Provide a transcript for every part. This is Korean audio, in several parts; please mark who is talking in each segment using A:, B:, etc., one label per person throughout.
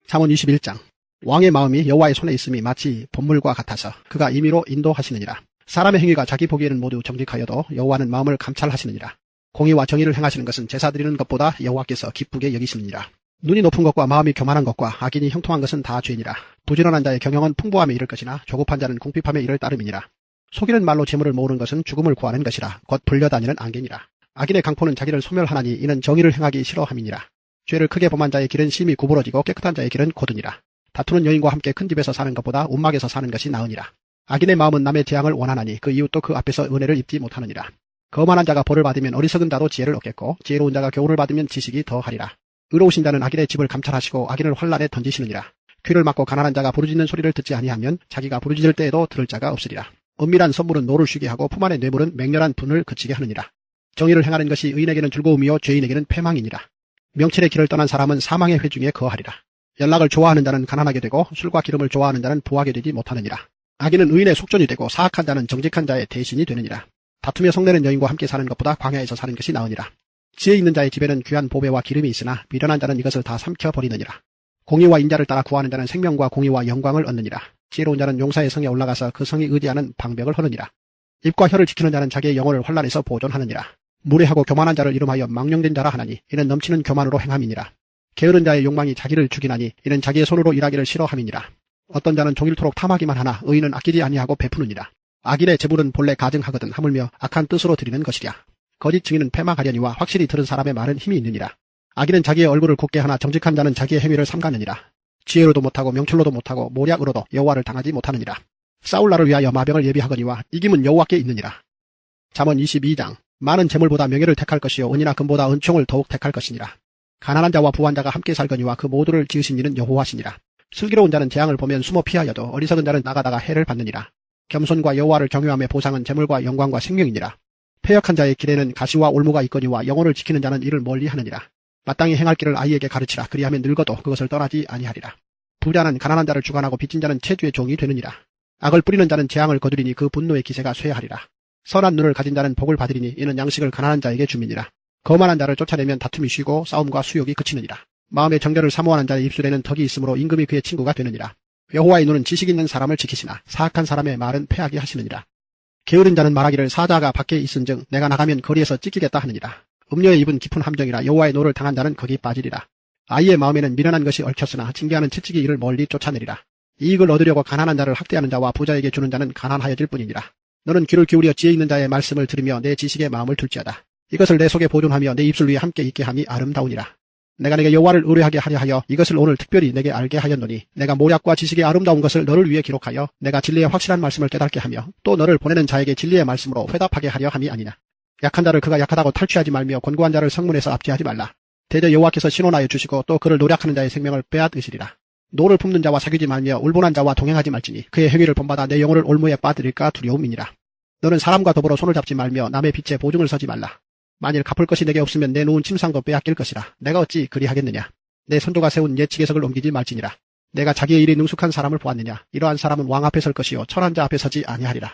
A: 잠언 21장. 왕의 마음이 여호와의 손에 있음이 마치 본물과 같아서 그가 임의로 인도하시느니라. 사람의 행위가 자기 보기에는 모두 정직하여도 여호와는 마음을 감찰하시느니라. 공의와 정의를 행하시는 것은 제사 드리는 것보다 여호와께서 기쁘게 여기시느니라. 눈이 높은 것과 마음이 교만한 것과 악인이 형통한 것은 다 죄니라. 부지런한 자의 경영은 풍부함에 이를 것이나 조급한 자는 궁핍함에 이를 따름이니라. 속이는 말로 재물을 모으는 것은 죽음을 구하는 것이라. 곧 불려다니는 안개니라. 악인의 강포는 자기를 소멸하나니 이는 정의를 행하기 싫어함이니라. 죄를 크게 범한 자의 길은 심히 구부러지고 깨끗한 자의 길은 고드니라. 다투는 여인과 함께 큰 집에서 사는 것보다 움막에서 사는 것이 나으니라. 악인의 마음은 남의 재앙을 원하나니 그 이웃도 그 앞에서 은혜를 입지 못하느니라. 거만한 자가 벌을 받으면 어리석은 자도 지혜를 얻겠고 지혜로운 자가 교훈을 받으면 지식이 더하리라. 의로우신 자는 악인의 집을 감찰하시고 악인을 환란에 던지시느니라. 귀를 막고 가난한 자가 부르짖는 소리를 듣지 아니하면 자기가 부르짖을 때에도 들을 자가 없으리라. 은밀한 선물은 노를 쉬게 하고 품 안의 뇌물은 맹렬한 분을 그치게 하느니라. 정의를 행하는 것이 의인에게는 즐거움이요 죄인에게는 패망이니라. 명철의 길을 떠난 사람은 사망의 회중에 거하리라. 연락을 좋아하는 자는 가난하게 되고 술과 기름을 좋아하는 자는 부하게 되지 못하느니라. 악인은 의인의 속전이 되고 사악한 자는 정직한 자의 대신이 되느니라. 다투며 성내는 여인과 함께 사는 것보다 광야에서 사는 것이 나으니라. 지혜 있는 자의 집에는 귀한 보배와 기름이 있으나 미련한 자는 이것을 다 삼켜버리느니라. 공의와 인자를 따라 구하는 자는 생명과 공의와 영광을 얻느니라. 지혜로운 자는 용사의 성에 올라가서 그 성이 의지하는 방벽을 허느니라. 입과 혀를 지키는 자는 자기의 영혼을 환란에서 보존하느니라. 무례하고 교만한 자를 이름하여 망령된 자라 하나니 이는 넘치는 교만으로 행함이니라. 게으른 자의 욕망이 자기를 죽이나니 이는 자기의 손으로 일하기를 싫어함이니라. 어떤 자는 종일토록 탐하기만 하나 의인은 아끼지 아니하고 베푸느니라. 악인의 재물은 본래 가증하거든 하물며 악한 뜻으로 드리는 것이랴. 거짓 증인은 패망하려니와 확실히 들은 사람의 말은 힘이 있느니라. 악인은 자기의 얼굴을 굽게 하나 정직한 자는 자기의 행위를 삼가느니라. 지혜로도 못하고 명철로도 못하고 모략으로도 여호와를 당하지 못하느니라. 싸울 날을 위하여 마병을 예비하거니와 이김은 여호와께 있느니라. 잠언 22장. 많은 재물보다 명예를 택할 것이요 은이나 금보다 은총을 더욱 택할 것이니라. 가난한 자와 부한 자가 함께 살거니와 그 모두를 지으신 이는 여호와시니라. 슬기로운 자는 재앙을 보면 숨어 피하여도 어리석은 자는 나가다가 해를 받느니라. 겸손과 여호와를 경외함의 보상은 재물과 영광과 생명이니라. 패역한 자의 길에는 가시와 올무가 있거니와 영혼을 지키는 자는 이를 멀리하느니라. 마땅히 행할 길을 아이에게 가르치라. 그리하면 늙어도 그것을 떠나지 아니하리라. 부자는 가난한 자를 주관하고 빚진 자는 체주의 종이 되느니라. 악을 뿌리는 자는 재앙을 거두리니 그 분노의 기세가 쇠하리라. 선한 눈을 가진 자는 복을 받으리니 이는 양식을 가난한 자에게 줌이니라. 거만한 자를 쫓아내면 다툼이 쉬고 싸움과 수욕이 그치느니라. 마음의 정결을 사모하는 자의 입술에는 덕이 있으므로 임금이 그의 친구가 되느니라. 여호와의 눈은 지식 있는 사람을 지키시나 사악한 사람의 말은 패하게 하시느니라. 게으른 자는 말하기를 사자가 밖에 있은즉 내가 나가면 거리에서 찢기겠다 하느니라. 음료의 입은 깊은 함정이라 여호와의 노를 당한 자는 거기 빠지리라. 아이의 마음에는 미련한 것이 얽혔으나 징계하는 채찍이 이를 멀리 쫓아내리라. 이익을 얻으려고 가난한 자를 학대하는 자와 부자에게 주는 자는 가난하여질 뿐이니라. 너는 귀를 기울여 지혜 있는 자의 말씀을 들으며 내 지식에 마음을 둘지어다. 이것을 내 속에 보존하며 내 입술 위에 함께 있게 함이 아름다우니라. 내가 내게 여호와를 의뢰하게 하려 하여 이것을 오늘 특별히 내게 알게 하였노니 내가 모략과 지식의 아름다운 것을 너를 위해 기록하여 내가 진리의 확실한 말씀을 깨닫게 하며 또 너를 보내는 자에게 진리의 말씀으로 회답하게 하려 함이 아니냐. 약한 자를 그가 약하다고 탈취하지 말며 권고한 자를 성문에서 압제하지 말라. 대저 여호와께서 신원하여 주시고 또 그를 노략하는 자의 생명을 빼앗으시리라. 노를 품는 자와 사귀지 말며 울분한 자와 동행하지 말지니 그의 행위를 본받아 내 영혼을 올무에 빠뜨릴까 두려움이니라. 너는 사람과 더불어 손을 잡지 말며 남의 빚에 보증을 서지 말라. 만일 갚을 것이 내게 없으면 내 놓은 침상도 빼앗길 것이라. 내가 어찌 그리하겠느냐. 내 선조가 세운 옛 지계석을 옮기지 말지니라. 내가 자기의 일이 능숙한 사람을 보았느냐. 이러한 사람은 왕 앞에 설 것이요 천한 자 앞에 서지 아니하리라.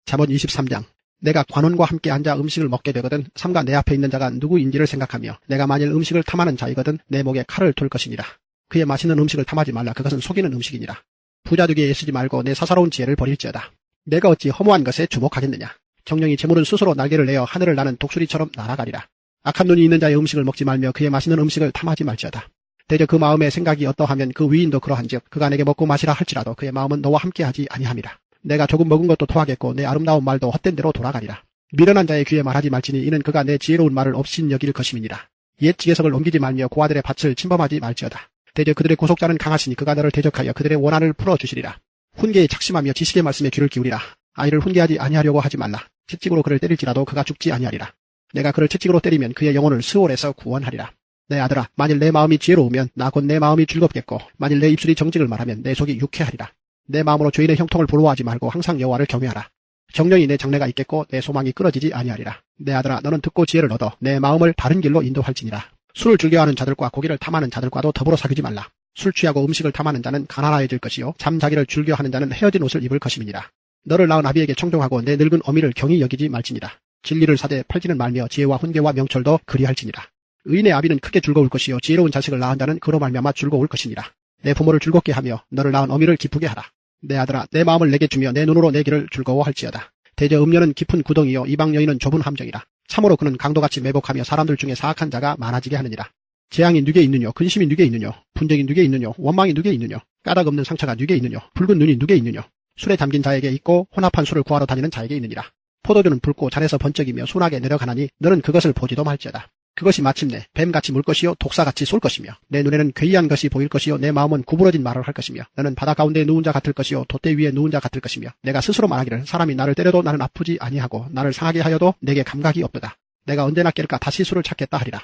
A: 잠언 23장. 내가 관원과 함께 앉아 음식을 먹게 되거든 삼가 내 앞에 있는 자가 누구인지를 생각하며 내가 만일 음식을 탐하는 자이거든 내 목에 칼을 둘 것이니라. 그의 맛있는 음식을 탐하지 말라. 그것은 속이는 음식이니라. 부자 되기에 애쓰지 말고 내 사사로운 지혜를 버릴지어다. 내가 어찌 허무한 것에 주목하겠느냐. 정령이 재물은 스스로 날개를 내어 하늘을 나는 독수리처럼 날아가리라. 악한 눈이 있는 자의 음식을 먹지 말며 그의 맛있는 음식을 탐하지 말지어다. 대저 그 마음의 생각이 어떠하면 그 위인도 그러한즉 그가 내게 먹고 마시라 할지라도 그의 마음은 너와 함께하지 아니함이라. 내가 조금 먹은 것도 토하겠고 내 아름다운 말도 헛된 대로 돌아가리라. 미련한 자의 귀에 말하지 말지니 이는 그가 내 지혜로운 말을 없인 여길 것임이니라. 옛 지계석을 옮기지 말며 고아들의 밭을 침범하지 말지어다. 대저 그들의 구속자는 강하시니 그가 너를 대적하여 그들의 원한을 풀어주시리라. 훈계에 착심하며 지식의 말씀에 귀를 기울이라. 아이를 훈계하지 아니하려고 하지 말라. 채찍으로 그를 때릴지라도 그가 죽지 아니하리라. 내가 그를 채찍으로 때리면 그의 영혼을 스올에서 구원하리라. 내 아들아, 만일 내 마음이 지혜로우면 나 곧 내 마음이 즐겁겠고 만일 내 입술이 정직을 말하면 내 속이 유쾌하리라. 내 마음으로 죄인의 형통을 부러워하지 말고 항상 여호와를 경외하라. 정령이 내 장래가 있겠고 내 소망이 끊어지지 아니하리라. 내 아들아, 너는 듣고 지혜를 얻어 내 마음을 바른 길로 인도할지니라. 술을 즐겨하는 자들과 고기를 탐하는 자들과도 더불어 사귀지 말라. 술 취하고 음식을 탐하는 자는 가난하여질 것이요 잠자기를 즐겨하는 자는 헤어진 옷을 입을 것임이니라. 너를 낳은 아비에게 청종하고 내 늙은 어미를 경히 여기지 말지니라. 진리를 사되 팔지는 말며 지혜와 훈계와 명철도 그리할지니라. 의인의 아비는 크게 즐거울 것이요 지혜로운 자식을 낳은 자는 그로 말미암아 즐거울 것이니라. 내 부모를 즐겁게 하며 너를 낳은 어미를 기쁘게 하라. 내 아들아, 내 마음을 내게 주며 내 눈으로 내 길을 즐거워할지어다. 대저 음녀는 깊은 구덩이요 이방 여인은 좁은 함정이라. 참으로 그는 강도같이 매복하며 사람들 중에 사악한 자가 많아지게 하느니라. 재앙이 누게 있느뇨? 근심이 누게 있느뇨? 분쟁이 누게 있느뇨? 원망이 누게 있느뇨? 까닭 없는 상처가 누게 있느뇨? 붉은 눈이 누게 있느뇨? 술에 잠긴 자에게 있고 혼합한 술을 구하러 다니는 자에게 있느니라. 포도주는 붉고 잔에서 번쩍이며 순하게 내려가나니 너는 그것을 보지도 말지어다. 그것이 마침내 뱀같이 물 것이요 독사같이 쏠 것이며 내 눈에는 괴이한 것이 보일 것이요 내 마음은 구부러진 말을 할 것이며 너는 바다 가운데 누운 자 같을 것이요 돛대 위에 누운 자 같을 것이며 내가 스스로 말하기를 사람이 나를 때려도 나는 아프지 아니하고 나를 상하게 하여도 내게 감각이 없도다. 내가 언제나 깰까 다시 술을 찾겠다 하리라.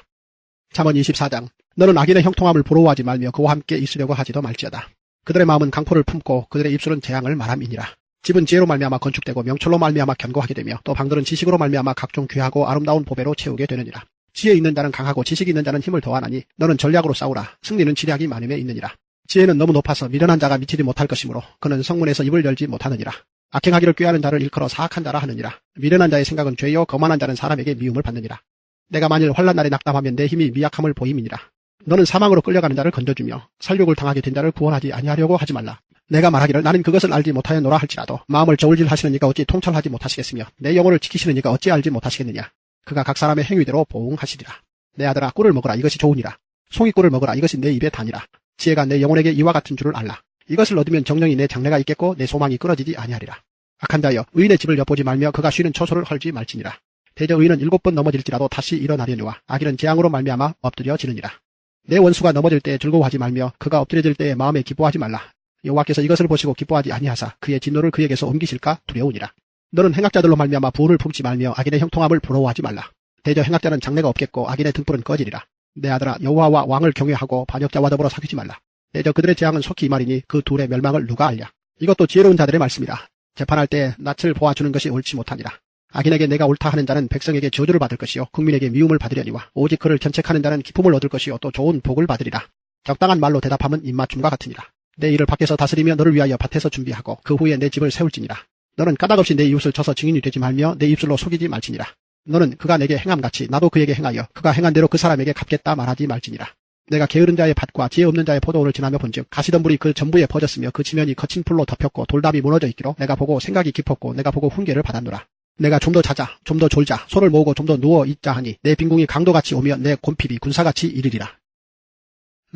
A: 잠언 24장. 너는 악인의 형통함을 부러워하지 말며 그와 함께 있으려고 하지도 말지어다. 그들의 마음은 강포를 품고 그들의 입술은 재앙을 말함이니라. 집은 지혜로 말미암아 건축되고 명철로 말미암아 견고하게 되며 또 방들은 지식으로 말미암아 각종 귀하고 아름다운 보배로 채우게 되느니라. 지혜 있는 자는 강하고 지식이 있는 자는 힘을 더하나니 너는 전략으로 싸우라. 승리는 지략이 많음에 있느니라. 지혜는 너무 높아서 미련한 자가 미치지 못할 것이므로 그는 성문에서 입을 열지 못하느니라. 악행하기를 꾀하는 자를 일컬어 사악한 자라 하느니라. 미련한 자의 생각은 죄요 거만한 자는 사람에게 미움을 받느니라. 내가 만일 환난 날에 낙담하면 내 힘이 미약함을 보임이니라. 너는 사망으로 끌려가는 자를 건져주며 살육을 당하게 된 자를 구원하지 아니하려고 하지 말라. 내가 말하기를 나는 그것을 알지 못하였노라 할지라도 마음을 저울질하시는 이가 어찌 통찰하지 못하시겠으며 내 영혼을 지키시는 이가 어찌 알지 못하시겠느냐. 그가 각 사람의 행위대로 보응하시리라. 내 아들아 꿀을 먹으라 이것이 좋으니라. 송이꿀을 먹으라 이것이 내 입에 다니라. 지혜가 내 영혼에게 이와 같은 줄을 알라. 이것을 얻으면 정령이 내 장래가 있겠고 내 소망이 끊어지지 아니하리라. 악한 자여 의인의 집을 엿보지 말며 그가 쉬는 처소를 헐지 말지니라. 대저 의인은 7번 넘어질지라도 다시 일어나려니와 악인은 재앙으로 말미암아 엎드려지느니라. 내 원수가 넘어질 때에 즐거워하지 말며 그가 엎드려질 때에 마음에 기뻐하지 말라. 여호와께서 이것을 보시고 기뻐하지 아니하사 그의 진노를 그에게서 옮기실까 두려우니라. 너는 행악자들로 말미암아 부를 품지 말며 악인의 형통함을 부러워하지 말라. 대저 행악자는 장래가 없겠고 악인의 등불은 꺼지리라. 내 아들아 여호와와 왕을 경외하고 반역자와 더불어 사귀지 말라. 대저 그들의 재앙은 속히 임하리니 그 둘의 멸망을 누가 알랴. 이것도 지혜로운 자들의 말씀이라. 재판할 때 낯을 보아주는 것이 옳지 못하니라. 악인에게 내가 옳다 하는 자는 백성에게 저주를 받을 것이요 국민에게 미움을 받으려니와 오직 그를 견책하는 자는 기쁨을 얻을 것이요 또 좋은 복을 받으리라. 적당한 말로 대답함은 입맞춤과 같으니라. 내 일을 밖에서 다스리며 너를 위하여 밭에서 준비하고 그 후에 내 집을 세울지니라. 너는 까닭없이 내 이웃을 쳐서 증인이 되지 말며 내 입술로 속이지 말지니라. 너는 그가 내게 행함같이 나도 그에게 행하여 그가 행한 대로 그 사람에게 갚겠다 말하지 말지니라. 내가 게으른 자의 밭과 지혜 없는 자의 포도원을 지나며 본즉 가시덤불이 그 전부에 퍼졌으며 그 지면이 거친 풀로 덮였고 돌담이 무너져 있기로 내가 보고 생각이 깊었고 내가 보고 훈계를 받았노라. 내가 좀 더 자자 좀 더 졸자 손을 모으고 좀 더 누워 있자 하니 내 빈궁이 강도같이 오며 내 곤핍이 군사같이 이르리라.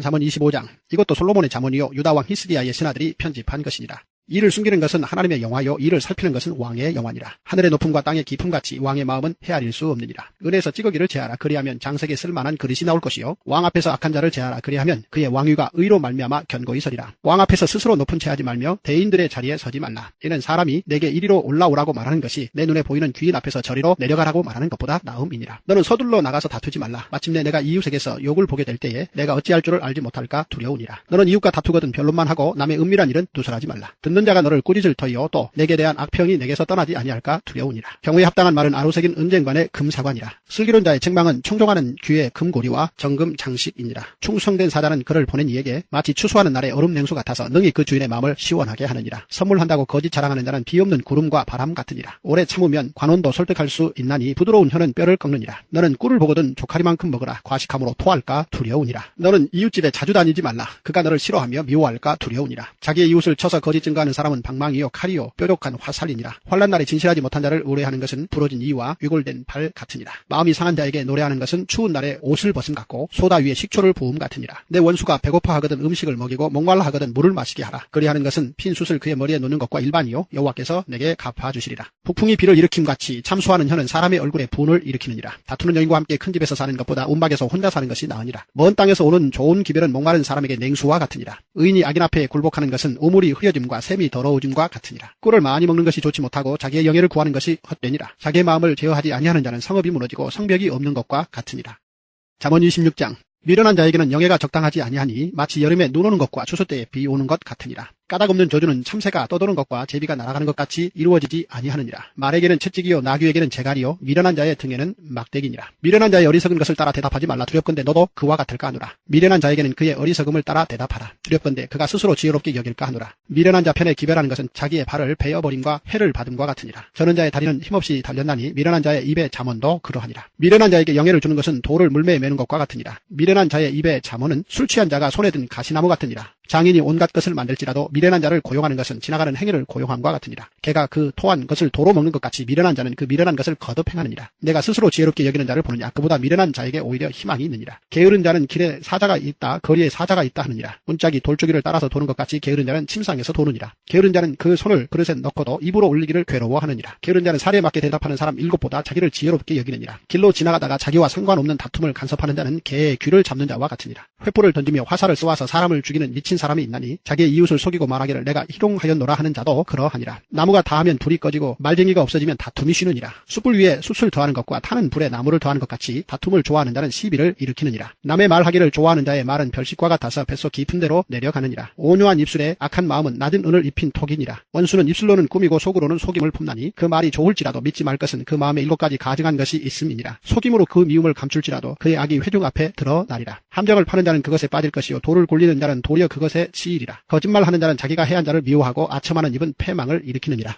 A: 잠언 25장. 이것도 솔로몬의 잠언이요 유다왕 히스기야의 신하들이 편집한 것이니라. 이를 숨기는 것은 하나님의 영화요 이를 살피는 것은 왕의 영화니라. 하늘의 높음과 땅의 깊음같이 왕의 마음은 헤아릴 수 없느니라. 은에서 찌꺼기를 제하라. 그리하면 장색에 쓸만한 그릇이 나올 것이요 왕 앞에서 악한 자를 제하라. 그리하면 그의 왕위가 의로 말미암아 견고히 서리라. 왕 앞에서 스스로 높은 채하지 말며 대인들의 자리에 서지 말라. 이는 사람이 내게 이리로 올라오라고 말하는 것이 내 눈에 보이는 귀인 앞에서 저리로 내려가라고 말하는 것보다 나음이니라. 너는 서둘러 나가서 다투지 말라. 마침내 내가 이웃에게서 욕을 보게 될 때에 내가 어찌할 줄을 알지 못할까 두려우니라. 너는 이웃과 다투거든 변론만 하고 남의 은밀한 일은 두설하지 말라. 듣는 자가 너를 꾸짖을 터이요 또 내게 대한 악평이 내게서 떠나지 아니할까 두려우니라. 경우에 합당한 말은 아로새긴 은쟁관의 금사관이라. 슬기로운 자의 책망은 청종하는 귀의 금고리와 정금 장식이니라. 충성된 사자는 그를 보낸 이에게 마치 추수하는 날의 얼음 냉수 같아서 능히 그 주인의 마음을 시원하게 하느니라. 선물한다고 거짓 자랑하는 자는 비없는 구름과 바람 같으니라. 오래 참으면 관원도 설득할 수 있나니 부드러운 혀는 뼈를 꺾느니라. 너는 꿀을 보거든 조카리만큼 먹으라. 과식함으로 토할까 두려우니라. 너는 이웃집에 자주 다니지 말라. 그가 너를 싫어하며 미워할까 두려우니라. 자기의 이웃을 쳐서 거짓 증거하는 사람은 방망이요 칼이요 뾰족한 화살이니라. 환난 날에 진실하지 못한 자를 의뢰하는 것은 부러진 이와 위골된 발 같으니라. 마음이 상한 자에게 노래하는 것은 추운 날에 옷을 벗음 같고 소다 위에 식초를 부음 같으니라. 내 원수가 배고파하거든 음식을 먹이고 목말라 하거든 물을 마시게 하라. 그리하는 것은 핀 숯을 그의 머리에 놓는 것과 일반이요 여호와께서 내게 갚아주시리라. 북풍이 비를 일으킴같이 참수하는 혀는 사람의 얼굴에 분을 일으키느니라. 다투는 여인과 함께 큰 집에서 사는 것보다 움박에서 혼자 사는 것이 나으니라. 먼 땅에서 오는 좋은 기별은 목마른 사람에게 냉수와 같으니라. 의인이 악인 앞에 굴복하는 것은 우물이 흐려짐과 샘이 더러워짐과 같으니라. 꿀을 많이 먹는 것이 좋지 못하고 자기의 영예를 구하는 것이 헛되니라. 자기의 마음을 제어하지 아니하는 자는 성읍이 무너지고 성벽이 없는 것과 같으니라. 잠언 26장. 미련한 자에게는 영예가 적당하지 아니하니 마치 여름에 눈 오는 것과 추수 때에 비 오는 것 같으니라. 까닭 없는 저주는 참새가 떠도는 것과 제비가 날아가는 것 같이 이루어지지 아니하느니라. 말에게는 채찍이요 나귀에게는 재갈이요 미련한 자의 등에는 막대기니라. 미련한 자의 어리석은 것을 따라 대답하지 말라. 두렵건대 너도 그와 같을까 하노라. 미련한 자에게는 그의 어리석음을 따라 대답하라. 두렵건대 그가 스스로 지혜롭게 여길까 하노라. 미련한 자 편에 기별하는 것은 자기의 발을 베어버림과 해를 받음과 같으니라. 저는 자의 다리는 힘없이 달렸나니 미련한 자의 입에 잠언도 그러하니라. 미련한 자에게 영예를 주는 것은 돌을 물매에 매는 것과 같으니라. 미련한 자의 입에 잠언은 술 취한 자가 손에 든 가시나무 같으니라. 장인이 온갖 것을 만들지라도 미련한 자를 고용하는 것은 지나가는 행위를 고용함과 같으니라. 개가 그 토한 것을 도로 먹는 것 같이 미련한 자는 그 미련한 것을 거듭 행하느니라. 내가 스스로 지혜롭게 여기는 자를 보느냐, 그보다 미련한 자에게 오히려 희망이 있느니라. 게으른 자는 길에 사자가 있다, 거리에 사자가 있다 하느니라. 문짝이 돌조기를 따라서 도는 것 같이 게으른 자는 침상에서 도느니라. 게으른 자는 그 손을 그릇에 넣고도 입으로 올리기를 괴로워하느니라. 게으른 자는 사례에 맞게 대답하는 사람 7보다 자기를 지혜롭게 여기느니라. 길로 지나가다가 자기와 상관없는 다툼을 간섭하는 자는 개의 귀를 잡는 자와 같으니라. 횃불을 던지며 화살을 쏘아서 사람을 죽이는 미친 사람이 있나니 자기의 이웃을 속이고 말하기를 내가 희롱하였노라 하는 자도 그러하니라. 나무가 다하면 불이 꺼지고 말쟁이가 없어지면 다툼이 쉬느니라. 숯불 위에 숯을 더하는 것과 타는 불에 나무를 더하는 것 같이 다툼을 좋아하는 자는 시비를 일으키느니라. 남의 말하기를 좋아하는 자의 말은 별식과 같아서 뱃속 깊은 데로 내려가느니라. 온유한 입술에 악한 마음은 낮은 은을 입힌 톡이니라. 원수는 입술로는 꾸미고 속으로는 속임을 품나니 그 말이 좋을지라도 믿지 말 것은 그 마음에 7가지 가증한 것이 있음이니라. 속임으로 그 미움을 감출지라도 그의 악이 회중 앞에 드러나리라. 함정을 파는 자는 그것에 빠질 것이요 돌을 굴리는 자는 도리어 그것에 치이리라. 거짓말하는 자는 자기가 해한 자를 미워하고 아첨하는 입은 패망을 일으키느니라.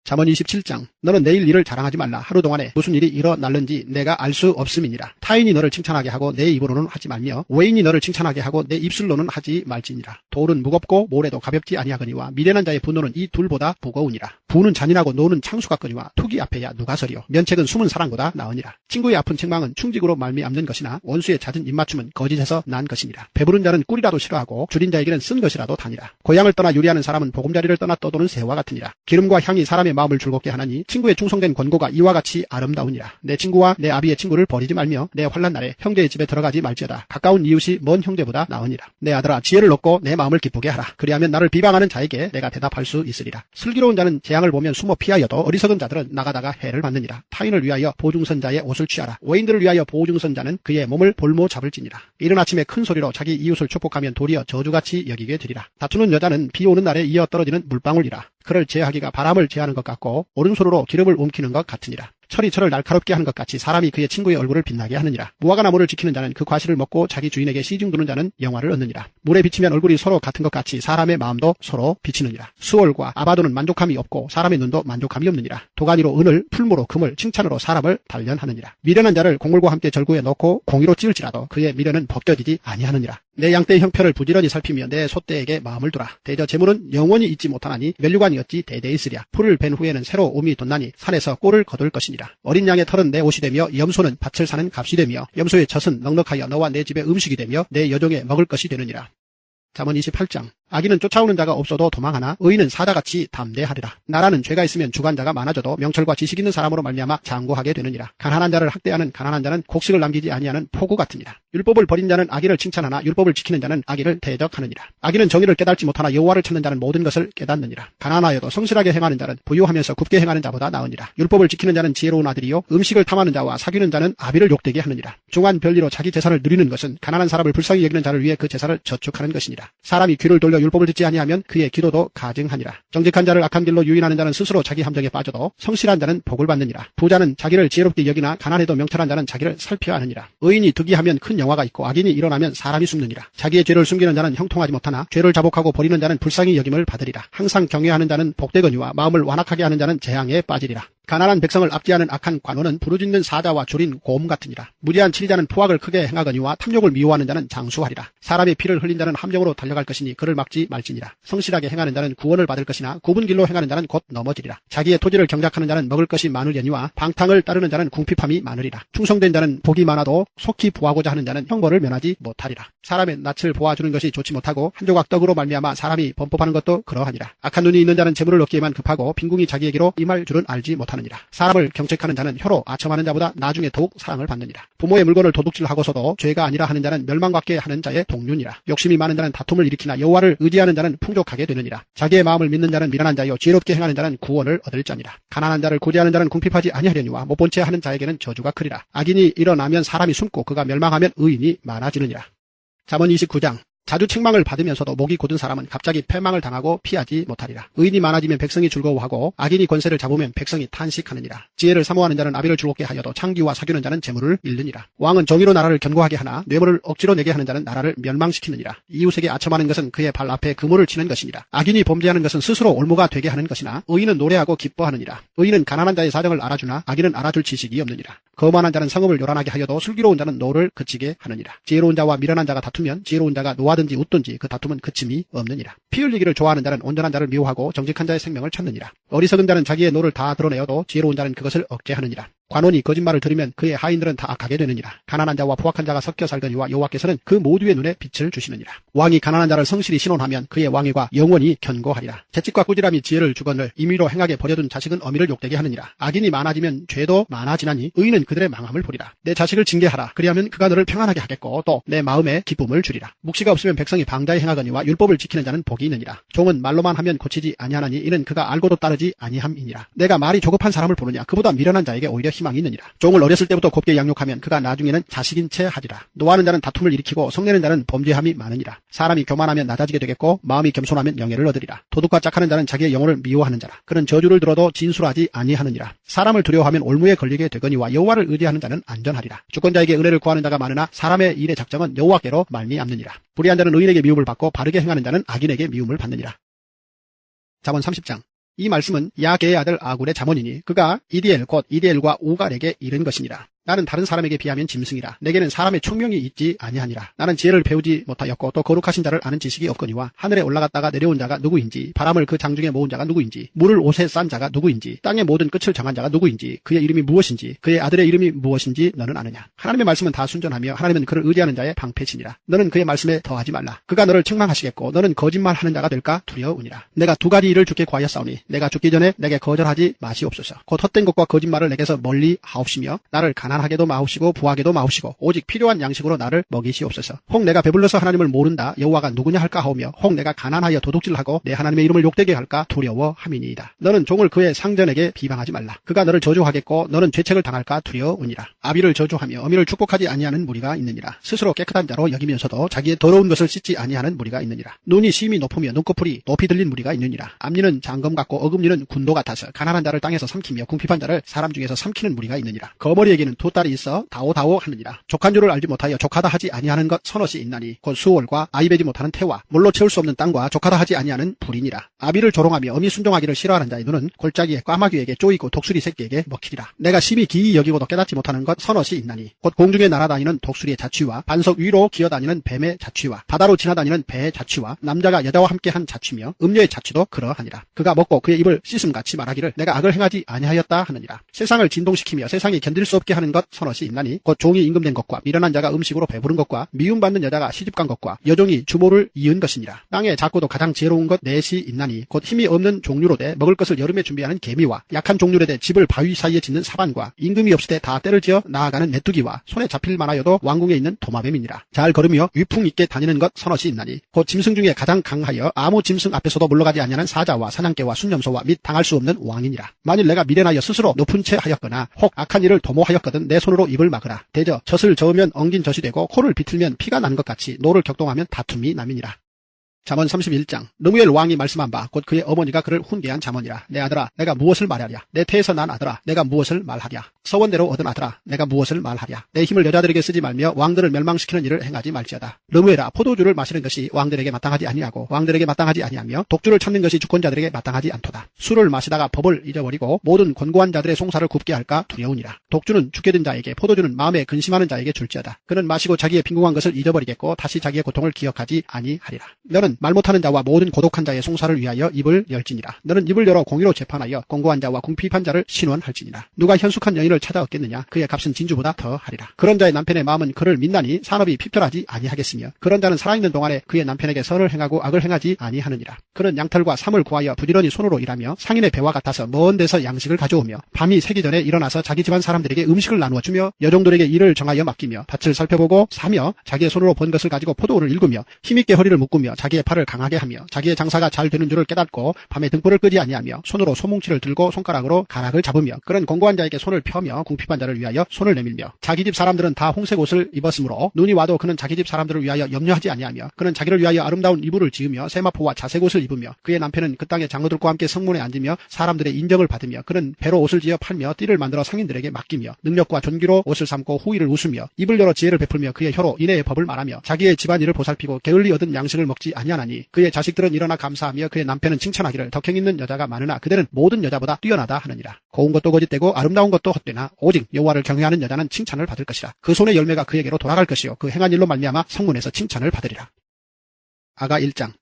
A: 잠언 27장. 너는 내일 일을 자랑하지 말라. 하루 동안에 무슨 일이 일어날는지 내가 알 수 없음이니라. 타인이 너를 칭찬하게 하고 내 입으로는 하지 말며 외인이 너를 칭찬하게 하고 내 입술로는 하지 말지니라. 돌은 무겁고 모래도 가볍지 아니하거니와 미련한 자의 분노는 이 둘보다 무거우니라. 부는 잔인하고 노는 창수 같거니와 투기 앞에야 누가 서리요. 면책은 숨은 사랑보다 나으니라. 친구의 아픈 책망은 충직으로 말미암는 것이나 원수의 잦은 입맞춤은 거짓에서 난 것이니라. 배부른 자는 꿀이라도 싫어하고 줄인 자에게는 쓴 것이라도 다니라. 고향을 떠나 유리하는 사람은 보금자리를 떠나 떠도는 새와 같으니라. 기름과 향이 사람의 마음을 즐겁게 하나니 친구의 충성된 권고가 이와 같이 아름다우니라. 내 친구와 내 아비의 친구를 버리지 말며 내 환난 날에 형제의 집에 들어가지 말지어다. 가까운 이웃이 먼 형제보다 나으니라. 내 아들아 지혜를 얻고 내 마음을 기쁘게 하라. 그리하면 나를 비방하는 자에게 내가 대답할 수 있으리라. 슬기로운 자는 재앙을 보면 숨어 피하여도 어리석은 자들은 나가다가 해를 받느니라. 타인을 위하여 보증선자의 옷을 취하라. 외인들을 위하여 보증선자는 그의 몸을 볼모 잡을지니라. 이른 아침에 큰 소리로 자기 이웃을 축복하면 도리어 저주같이 여기게 되리라. 다투는 여자는 비 오는 날에 이어 떨어지는 물방울이라. 그를 제하기가 바람을 제하는 것 같고 오른손으로 기름을 움키는 것 같으니라. 철이 철을 날카롭게 하는 것 같이 사람이 그의 친구의 얼굴을 빛나게 하느니라. 무화과 나무를 지키는 자는 그 과실을 먹고 자기 주인에게 시중 두는 자는 영화를 얻느니라. 물에 비치면 얼굴이 서로 같은 것 같이 사람의 마음도 서로 비치느니라. 수월과 아바도는 만족함이 없고 사람의 눈도 만족함이 없느니라. 도가니로 은을, 풀무로 금을, 칭찬으로 사람을 단련하느니라. 미련한 자를 곡물과 함께 절구에 넣고 공의로 찌을지라도 그의 미련은 벗겨지지 아니하느니라. 내 양떼의 형편을 부지런히 살피며 내 소떼에게 마음을 두라. 대저 재물은 영원히 있지 못하나니 멸류관이 어찌 대대 있으랴. 풀을 벤 후에는 새로 옴이 돋나니 산에서 꼴을 거둘 것이니라. 어린 양의 털은 내 옷이 되며 염소는 밭을 사는 값이 되며 염소의 젖은 넉넉하여 너와 내 집의 음식이 되며 내 여종의 먹을 것이 되느니라. 잠언 28장. 악인은 쫓아오는 자가 없어도 도망하나 의인은 사자같이 담대하리라. 나라는 죄가 있으면 주관자가 많아져도 명철과 지식 있는 사람으로 말미암아 장구하게 되느니라. 가난한 자를 학대하는 가난한 자는 곡식을 남기지 아니하는 포구 같으니라. 율법을 버린 자는 악인을 칭찬하나 율법을 지키는 자는 악인을 대적하느니라. 악인은 정의를 깨달지 못하나 여호와를 찾는 자는 모든 것을 깨닫느니라. 가난하여도 성실하게 행하는 자는 부유하면서 굽게 행하는 자보다 나으니라. 율법을 지키는 자는 지혜로운 아들이요 음식을 탐하는 자와 사귀는 자는 아비를 욕되게 하느니라. 중한 별리로 자기 재산을 누리는 것은 가난한 사람을 불쌍히 여기는 자를 위해 그 재산을 저축하는 것이니라. 사람이 귀를 돌려 율법을 듣지 아니하면 그의 기도도 가증하니라. 정직한 자를 악한 길로 유인하는 자는 스스로 자기 함정에 빠져도 성실한 자는 복을 받느니라. 부자는 자기를 지혜롭게 여기나 가난해도 명철한 자는 자기를 살펴야 하느니라. 의인이 득이하면 큰 영화가 있고 악인이 일어나면 사람이 숨느니라. 자기의 죄를 숨기는 자는 형통하지 못하나 죄를 자복하고 버리는 자는 불쌍히 여김을 받으리라. 항상 경외하는 자는 복되거니와 마음을 완악하게 하는 자는 재앙에 빠지리라. 가난한 백성을 압제하는 악한 관원은 부르짖는 사자와 줄인 곰 같으니라. 무지한 치리자는 포악을 크게 행하거니와 탐욕을 미워하는 자는 장수하리라. 사람의 피를 흘린 자는 함정으로 달려갈 것이니 그를 막지 말지니라. 성실하게 행하는 자는 구원을 받을 것이나 굽은 길로 행하는 자는 곧 넘어지리라. 자기의 토지를 경작하는 자는 먹을 것이 많으려니와 방탕을 따르는 자는 궁핍함이 많으리라. 충성된 자는 복이 많아도 속히 보하고자 하는 자는 형벌을 면하지 못하리라. 사람의 낯을 보아주는 것이 좋지 못하고 한 조각 떡으로 말미암아 사람이 범법하는 것도 그러하니라. 악한 눈이 있는 자는 재물을 얻기에만 급하고 빈궁이 자기에게로 임할 줄은 알지 못하느니라. 사람을 경책하는 자는 혀로 아첨하는 자보다 나중에 더욱 사랑을 받느니라. 부모의 물건을 도둑질하고서도 죄가 아니라 하는 자는 멸망받게 하는 자의 동륜이라. 욕심이 많은 자는 다툼을 일으키나 여호와를 의지하는 자는 풍족하게 되느니라. 자기의 마음을 믿는 자는 미련한 자요 지혜롭게 행하는 자는 구원을 얻을 자니라. 가난한 자를 구제하는 자는 궁핍하지 아니하려니와 못 본 채 하는 자에게는 저주가 크리라. 악인이 일어나면 사람이 숨고 그가 멸망하면 의인이 많아지느니라. 잠언 29장. 자주 책망을 받으면서도 목이 곧은 사람은 갑자기 패망을 당하고 피하지 못하리라. 의인이 많아지면 백성이 즐거워하고 악인이 권세를 잡으면 백성이 탄식하느니라. 지혜를 사모하는 자는 아비를 즐겁게 하여도 창기와 사귀는 자는 재물을 잃느니라. 왕은 정의로 나라를 견고하게 하나 뇌물을 억지로 내게 하는 자는 나라를 멸망시키느니라. 이웃에게 아첨하는 것은 그의 발 앞에 그물을 치는 것이니라. 악인이 범죄하는 것은 스스로 올무가 되게 하는 것이나 의인은 노래하고 기뻐하느니라. 의인은 가난한 자의 사정을 알아주나 악인은 알아줄 지식이 없느니라. 거만한 자는 성읍을 요란하게 하여도 슬기로운 자는 노를 그치게 하느니라. 지혜로운 자와 미련한 자가 다투면 지혜로운 자가 노아 대화하든지 웃든지 그 다툼은 그침이 없느니라. 피 흘리기를 좋아하는 자는 온전한 자를 미워하고 정직한 자의 생명을 찾느니라. 어리석은 자는 자기의 노를 다 드러내어도 지혜로운 자는 그것을 억제하느니라. 관원이 거짓말을 들으면 그의 하인들은 다 악하게 되느니라. 가난한 자와 부악한 자가 섞여 살거니와 여호와께서는 그 모두의 눈에 빛을 주시느니라. 왕이 가난한 자를 성실히 신원하면 그의 왕위가 영원히 견고하리라. 채찍과 꾸지람이 지혜를 주거늘 임의로 행하게 버려둔 자식은 어미를 욕되게 하느니라. 악인이 많아지면 죄도 많아지나니 의인은 그들의 망함을 보리라. 내 자식을 징계하라. 그리하면 그가 너를 평안하게 하겠고 또 내 마음에 기쁨을 주리라. 묵시가 없으면 백성이 방자히 행하거니와 율법을 지키는 자는 복이 있느니라. 종은 말로만 하면 고치지 아니하나니 이는 그가 알고도 따르지 아니함이니라. 내가 말이 조급한 사람을 보느냐 그보다 미련한 자에게 오히려 희망이 있느니라. 종을 어렸을 때부터 곱게 양육하면 그가 나중에는 자식인 채 하리라. 노하는 자는 다툼을 일으키고 성내는 자는 범죄함이 많으니라. 사람이 교만하면 낮아지게 되겠고 마음이 겸손하면 명예를 얻으리라. 도둑과 짝하는 자는 자기의 영혼을 미워하는 자라. 그는 저주를 들어도 진술하지 아니하느니라. 사람을 두려워하면 올무에 걸리게 되거니와 여호와를 의지하는 자는 안전하리라. 주권자에게 은혜를 구하는 자가 많으나 사람의 일의 작정은 여호와께로 말미암느니라. 불의한 자는 의인에게 미움을 받고 바르게 행하는 자는 악인에게 미움을 받느니라. 잠언 30장. 이 말씀은 야게의 아들 아굴의 잠언이니 그가 이디엘 곧 이디엘과 우갈에게 이른 것이니라. 나는 다른 사람에게 비하면 짐승이라. 내게는 사람의 총명이 있지 아니하니라. 나는 지혜를 배우지 못하였고 또 거룩하신 자를 아는 지식이 없거니와 하늘에 올라갔다가 내려온 자가 누구인지 바람을 그 장중에 모은 자가 누구인지 물을 옷에 싼 자가 누구인지 땅의 모든 끝을 정한 자가 누구인지 그의 이름이 무엇인지 그의 아들의 이름이 무엇인지 너는 아느냐. 하나님의 말씀은 다 순전하며 하나님은 그를 의지하는 자의 방패시니라. 너는 그의 말씀에 더하지 말라. 그가 너를 책망하시겠고 너는 거짓말하는 자가 될까 두려우니라. 내가 두 가지 일을 주께 구하였사오니 내가 죽기 전에 내게 거절하지 마시옵소서. 곧 헛된 것과 거짓말을 내게서 멀리 하옵시며 나를 가난하게도 마옵시고 부하게도 마옵시고 오직 필요한 양식으로 나를 먹이시옵소서. 혹 내가 배불러서 하나님을 모른다 여호와가 누구냐 할까 하오며 혹 내가 가난하여 도둑질하고 내 하나님의 이름을 욕되게 할까 두려워함이니이다. 너는 종을 그의 상전에게 비방하지 말라. 그가 너를 저주하겠고 너는 죄책을 당할까 두려우니라. 아비를 저주하며 어미를 축복하지 아니하는 무리가 있느니라. 스스로 깨끗한 자로 여기면서도 자기의 더러운 것을 씻지 아니하는 무리가 있느니라. 눈이 심히 높으며 눈꺼풀이 높이 들린 무리가 있느니라. 앞니는 장검 같고 어금니는 군도 같아서 가난한 자를 땅에서 삼키며 궁핍한 자를 사람 중에서 삼키는 무리가 있느니라. 거머리에게는 두 딸이 있어 다오다오 하느니라. 족한 줄을 알지 못하여 족하다 하지 아니하는 것 서너시 있나니 곧 수월과 아이 베지 못하는 태와 물로 채울 수 없는 땅과 족하다 하지 아니하는 불이니라. 아비를 조롱하며 어미 순종하기를 싫어하는 자의 눈은 골짜기에 까마귀에게 쪼이고 독수리 새끼에게 먹히리라. 내가 심히 기이 여기고도 깨닫지 못하는 것 서너시 있나니 곧 공중에 날아다니는 독수리의 자취와 반석 위로 기어다니는 뱀의 자취와 바다로 지나다니는 배의 자취와 남자가 여자와 함께한 자취며 음녀의 자취도 그러하니라. 그가 먹고 그의 입을 씻음같이 말하기를 내가 악을 행하지 아니하였다 하느니라. 세상을 진동시키며 세상이 견딜 수 없게 하는 것 서너시 있나니 곧 종이 임금된 것과 미련한 자가 음식으로 배부른 것과 미움받는 여자가 시집간 것과 여종이 주모를 이은 것이니라. 땅에 작고도 가장 지혜로운 것 넷이 있나니 곧 힘이 없는 종류로되 먹을 것을 여름에 준비하는 개미와 약한 종류로되 집을 바위 사이에 짓는 사반과 임금이 없을 때 다 때를 지어 나아가는 메뚜기와 손에 잡힐 만하여도 왕궁에 있는 도마뱀이니라. 잘 걸으며 위풍 있게 다니는 것 서너시 있나니 곧 짐승 중에 가장 강하여 아무 짐승 앞에서도 물러가지 아니하는 사자와 사냥개와 순념소와 및 당할 수 없는 왕이니라. 만일 내가 미련하여 스스로 높은 채 하였거나 혹 악한 일을 도모하였거든 내 손으로 입을 막으라. 대저 젖을 저으면 엉긴 젖이 되고 코를 비틀면 피가 나는 것 같이 노를 격동하면 다툼이 남이니라. 잠언 31장. 르무엘 왕이 말씀한 바 곧 그의 어머니가 그를 훈계한 잠언이라. 내 아들아 내가 무엇을 말하랴. 내 태에서 난 아들아 내가 무엇을 말하랴. 서원대로 얻은 아들아 내가 무엇을 말하랴. 내 힘을 여자들에게 쓰지 말며 왕들을 멸망시키는 일을 행하지 말지어다. 르무엘아 포도주를 마시는 것이 왕들에게 마땅하지 아니하고 왕들에게 마땅하지 아니하며 독주를 찾는 것이 주권자들에게 마땅하지 않도다. 술을 마시다가 법을 잊어버리고 모든 권고한 자들의 송사를 굽게 할까 두려우니라. 독주는 죽게 된 자에게 포도주는 마음에 근심하는 자에게 줄지어다. 그는 마시고 자기의 빈궁한 것을 잊어버리겠고 다시 자기의 고통을 기억하지 아니하리라. 너는 말 못하는 자와 모든 고독한 자의 송사를 위하여 입을 열지니라. 너는 입을 열어 공의로 재판하여 공고한 자와 궁핍한 자를 신원할지니라. 누가 현숙한 여인을 찾아 얻겠느냐. 그의 값은 진주보다 더하리라. 그런 자의 남편의 마음은 그를 믿나니 산업이 핍절하지 아니하겠으며 그런 자는 살아있는 동안에 그의 남편에게 선을 행하고 악을 행하지 아니하느니라. 그는 양털과 삼을 구하여 부지런히 손으로 일하며 상인의 배와 같아서 먼 데서 양식을 가져오며 밤이 새기 전에 일어나서 자기 집안 사람들에게 음식을 나누어 주며 여종들에게 일을 정하여 맡기며 밭을 살펴보고 사며 자기의 손으로 번 것을 가지고 포도원을 일구며 힘있게 허리를 묶으며 자기의 팔을 강하게 하며 자기의 장사가 잘 되는 줄을 깨닫고 밤에 등불을 끄지 아니하며 손으로 소뭉치를 들고 손가락으로 가락을 잡으며 그런 공고한 자에게 손을 펴며 궁핍한 자를 위하여 손을 내밀며 자기 집 사람들은 다 홍색 옷을 입었으므로 눈이 와도 그는 자기 집 사람들을 위하여 염려하지 아니하며 그는 자기를 위하여 아름다운 이불을 지으며 세마포와 자색 옷을 입으며 그의 남편은 그 땅의 장로들과 함께 성문에 앉으며 사람들의 인정을 받으며 그는 배로 옷을 지어 팔며 띠를 만들어 상인들에게 맡기며 능력과 존귀로 옷을 삼고 후의를 웃으며 입을 열어 지혜를 베풀며 그의 혀로 인애의 법을 말하며 자기의 집안일을 보살피고 게을리 얻은 양식을 먹지 아니하나니 그의 자식들은 일어나 감사하며 그의 남편은 칭찬하기를 덕행 있는 여자가 많으나 그대는 모든 여자보다 뛰어나다 하느니라. 고운 것도 거짓되고 아름다운 것도 헛되나 오직 여호와를 경외하는 여자는 칭찬을 받을 것이라. 그 손의 열매가 그에게로 돌아갈 것이요 그 행한 일로 말미암아 성문에서 칭찬을 받으리라. 아가 1장.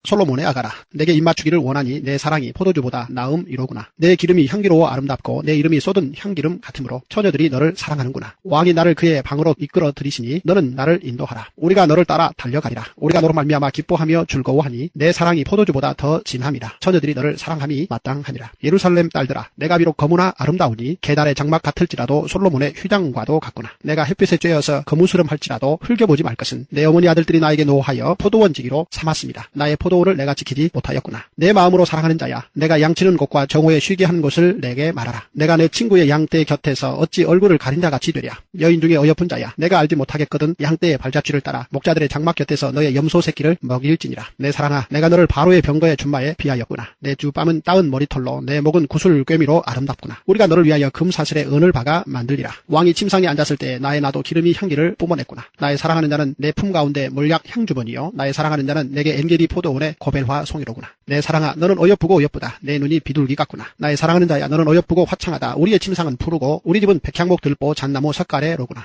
A: 솔로몬의 아가라. 내게 입맞추기를 원하니 내 사랑이 포도주보다 나음이로구나. 내 기름이 향기로워 아름답고 내 이름이 쏟은 향기름 같으므로 처녀들이 너를 사랑하는구나. 왕이 나를 그의 방으로 이끌어 들이시니 너는 나를 인도하라. 우리가 너를 따라 달려가리라. 우리가 너로 말미암아 기뻐하며 즐거워하니 내 사랑이 포도주보다 더 진함이라. 처녀들이 너를 사랑함이 마땅하니라. 예루살렘 딸들아, 내가 비록 거무나 아름다우니 계달의 장막 같을지라도 솔로몬의 휘장과도 같구나. 내가 햇빛에 쬐어서 거무스름할지라도 흘겨보지 말 것은 내 어머니 아들들이 나에게 노하여 포도원지기로 삼았습니다. 나의 포도원을 내가 지키지 못하였구나. 내 마음으로 사랑하는 자야, 내가 양치는 곳과 정오에 쉬게 하는 곳을 내게 말하라. 내가 내 친구의 양떼 곁에서 어찌 얼굴을 가린 자같이 되랴. 여인 중에 어여쁜 자야, 내가 알지 못하겠거든 양떼의 발자취를 따라 목자들의 장막 곁에서 너의 염소 새끼를 먹일지니라. 내 사랑아, 내가 너를 바로의 병거의 준마에 비하였구나. 내 주 뺨은 따은 머리털로 내 목은 구슬 꿰미로 아름답구나. 우리가 너를 위하여 금사슬에 은을 박아 만들리라. 왕이 침상에 앉았을 때 나의 나도 기름이 향기를 뿜어냈구나. 나의 사랑하는 자는 내 품 가운데 몰약 향주번이요, 나의 사랑하는 자는 내게 엔게디 포도원의 고벨화 송이로구나. 내 사랑아, 너는 어여쁘고 어여쁘다. 내 눈이 비둘기 같구나. 나의 사랑하는 자야, 너는 어여쁘고 화창하다. 우리의 침상은 푸르고 우리 집은 백향목 들보 잣나무 석가래로구나.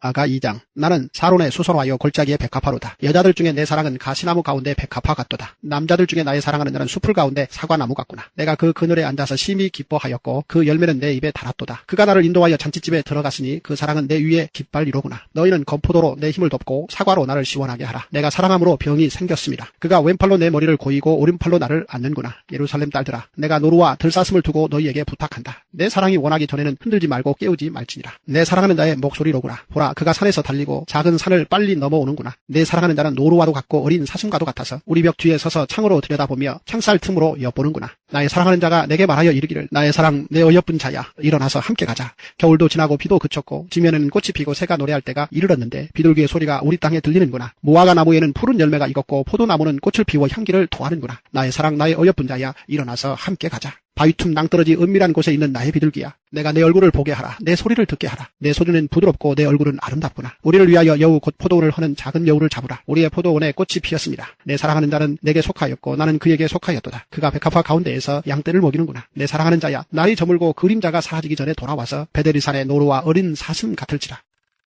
A: 아가 2장. 나는 사론의 수선화요 골짜기의 백합화로다. 여자들 중에 내 사랑은 가시나무 가운데 백합화 같도다. 남자들 중에 나의 사랑하는 자는 숲을 가운데 사과나무 같구나. 내가 그 그늘에 앉아서 심히 기뻐하였고 그 열매는 내 입에 달았도다. 그가 나를 인도하여 잔치집에 들어갔으니 그 사랑은 내 위에 깃발이로구나. 너희는 건포도로 내 힘을 돕고 사과로 나를 시원하게 하라. 내가 사랑함으로 병이 생겼습니다. 그가 왼팔로 내 머리를 고이고 오른팔로 나를 안는구나. 예루살렘 딸들아, 내가 노루와 들사슴을 두고 너희에게 부탁한다. 내 사랑이 원하기 전에는 흔들지 말고 깨우지 말지니라. 내 사랑하는 자의 목소리로구나. 보라, 그가 산에서 달리고 작은 산을 빨리 넘어오는구나. 내 사랑하는 자는 노루와도 같고 어린 사슴과도 같아서 우리 벽 뒤에 서서 창으로 들여다보며 창살 틈으로 엿보는구나. 나의 사랑하는 자가 내게 말하여 이르기를, 나의 사랑, 내 어여쁜 자야, 일어나서 함께 가자. 겨울도 지나고 비도 그쳤고 지면에는 꽃이 피고 새가 노래할 때가 이르렀는데 비둘기의 소리가 우리 땅에 들리는구나. 무화과 나무에는 푸른 열매가 익었고 포도나무는 꽃을 피워 향기를 토하는구나. 나의 사랑, 나의 어여쁜 자야, 일어나서 함께 가자. 바위틈 낭떠러지 은밀한 곳에 있는 나의 비둘기야, 내가 내 얼굴을 보게 하라. 내 소리를 듣게 하라. 내 소리는 부드럽고 내 얼굴은 아름답구나. 우리를 위하여 여우 곧 포도원을 허는 작은 여우를 잡으라. 우리의 포도원에 꽃이 피었습니다. 내 사랑하는 자는 내게 속하였고 나는 그에게 속하였도다. 그가 백합화 가운데에서 양떼를 먹이는구나. 내 사랑하는 자야, 날이 저물고 그림자가 사라지기 전에 돌아와서 베데리산의 노루와 어린 사슴 같을지라.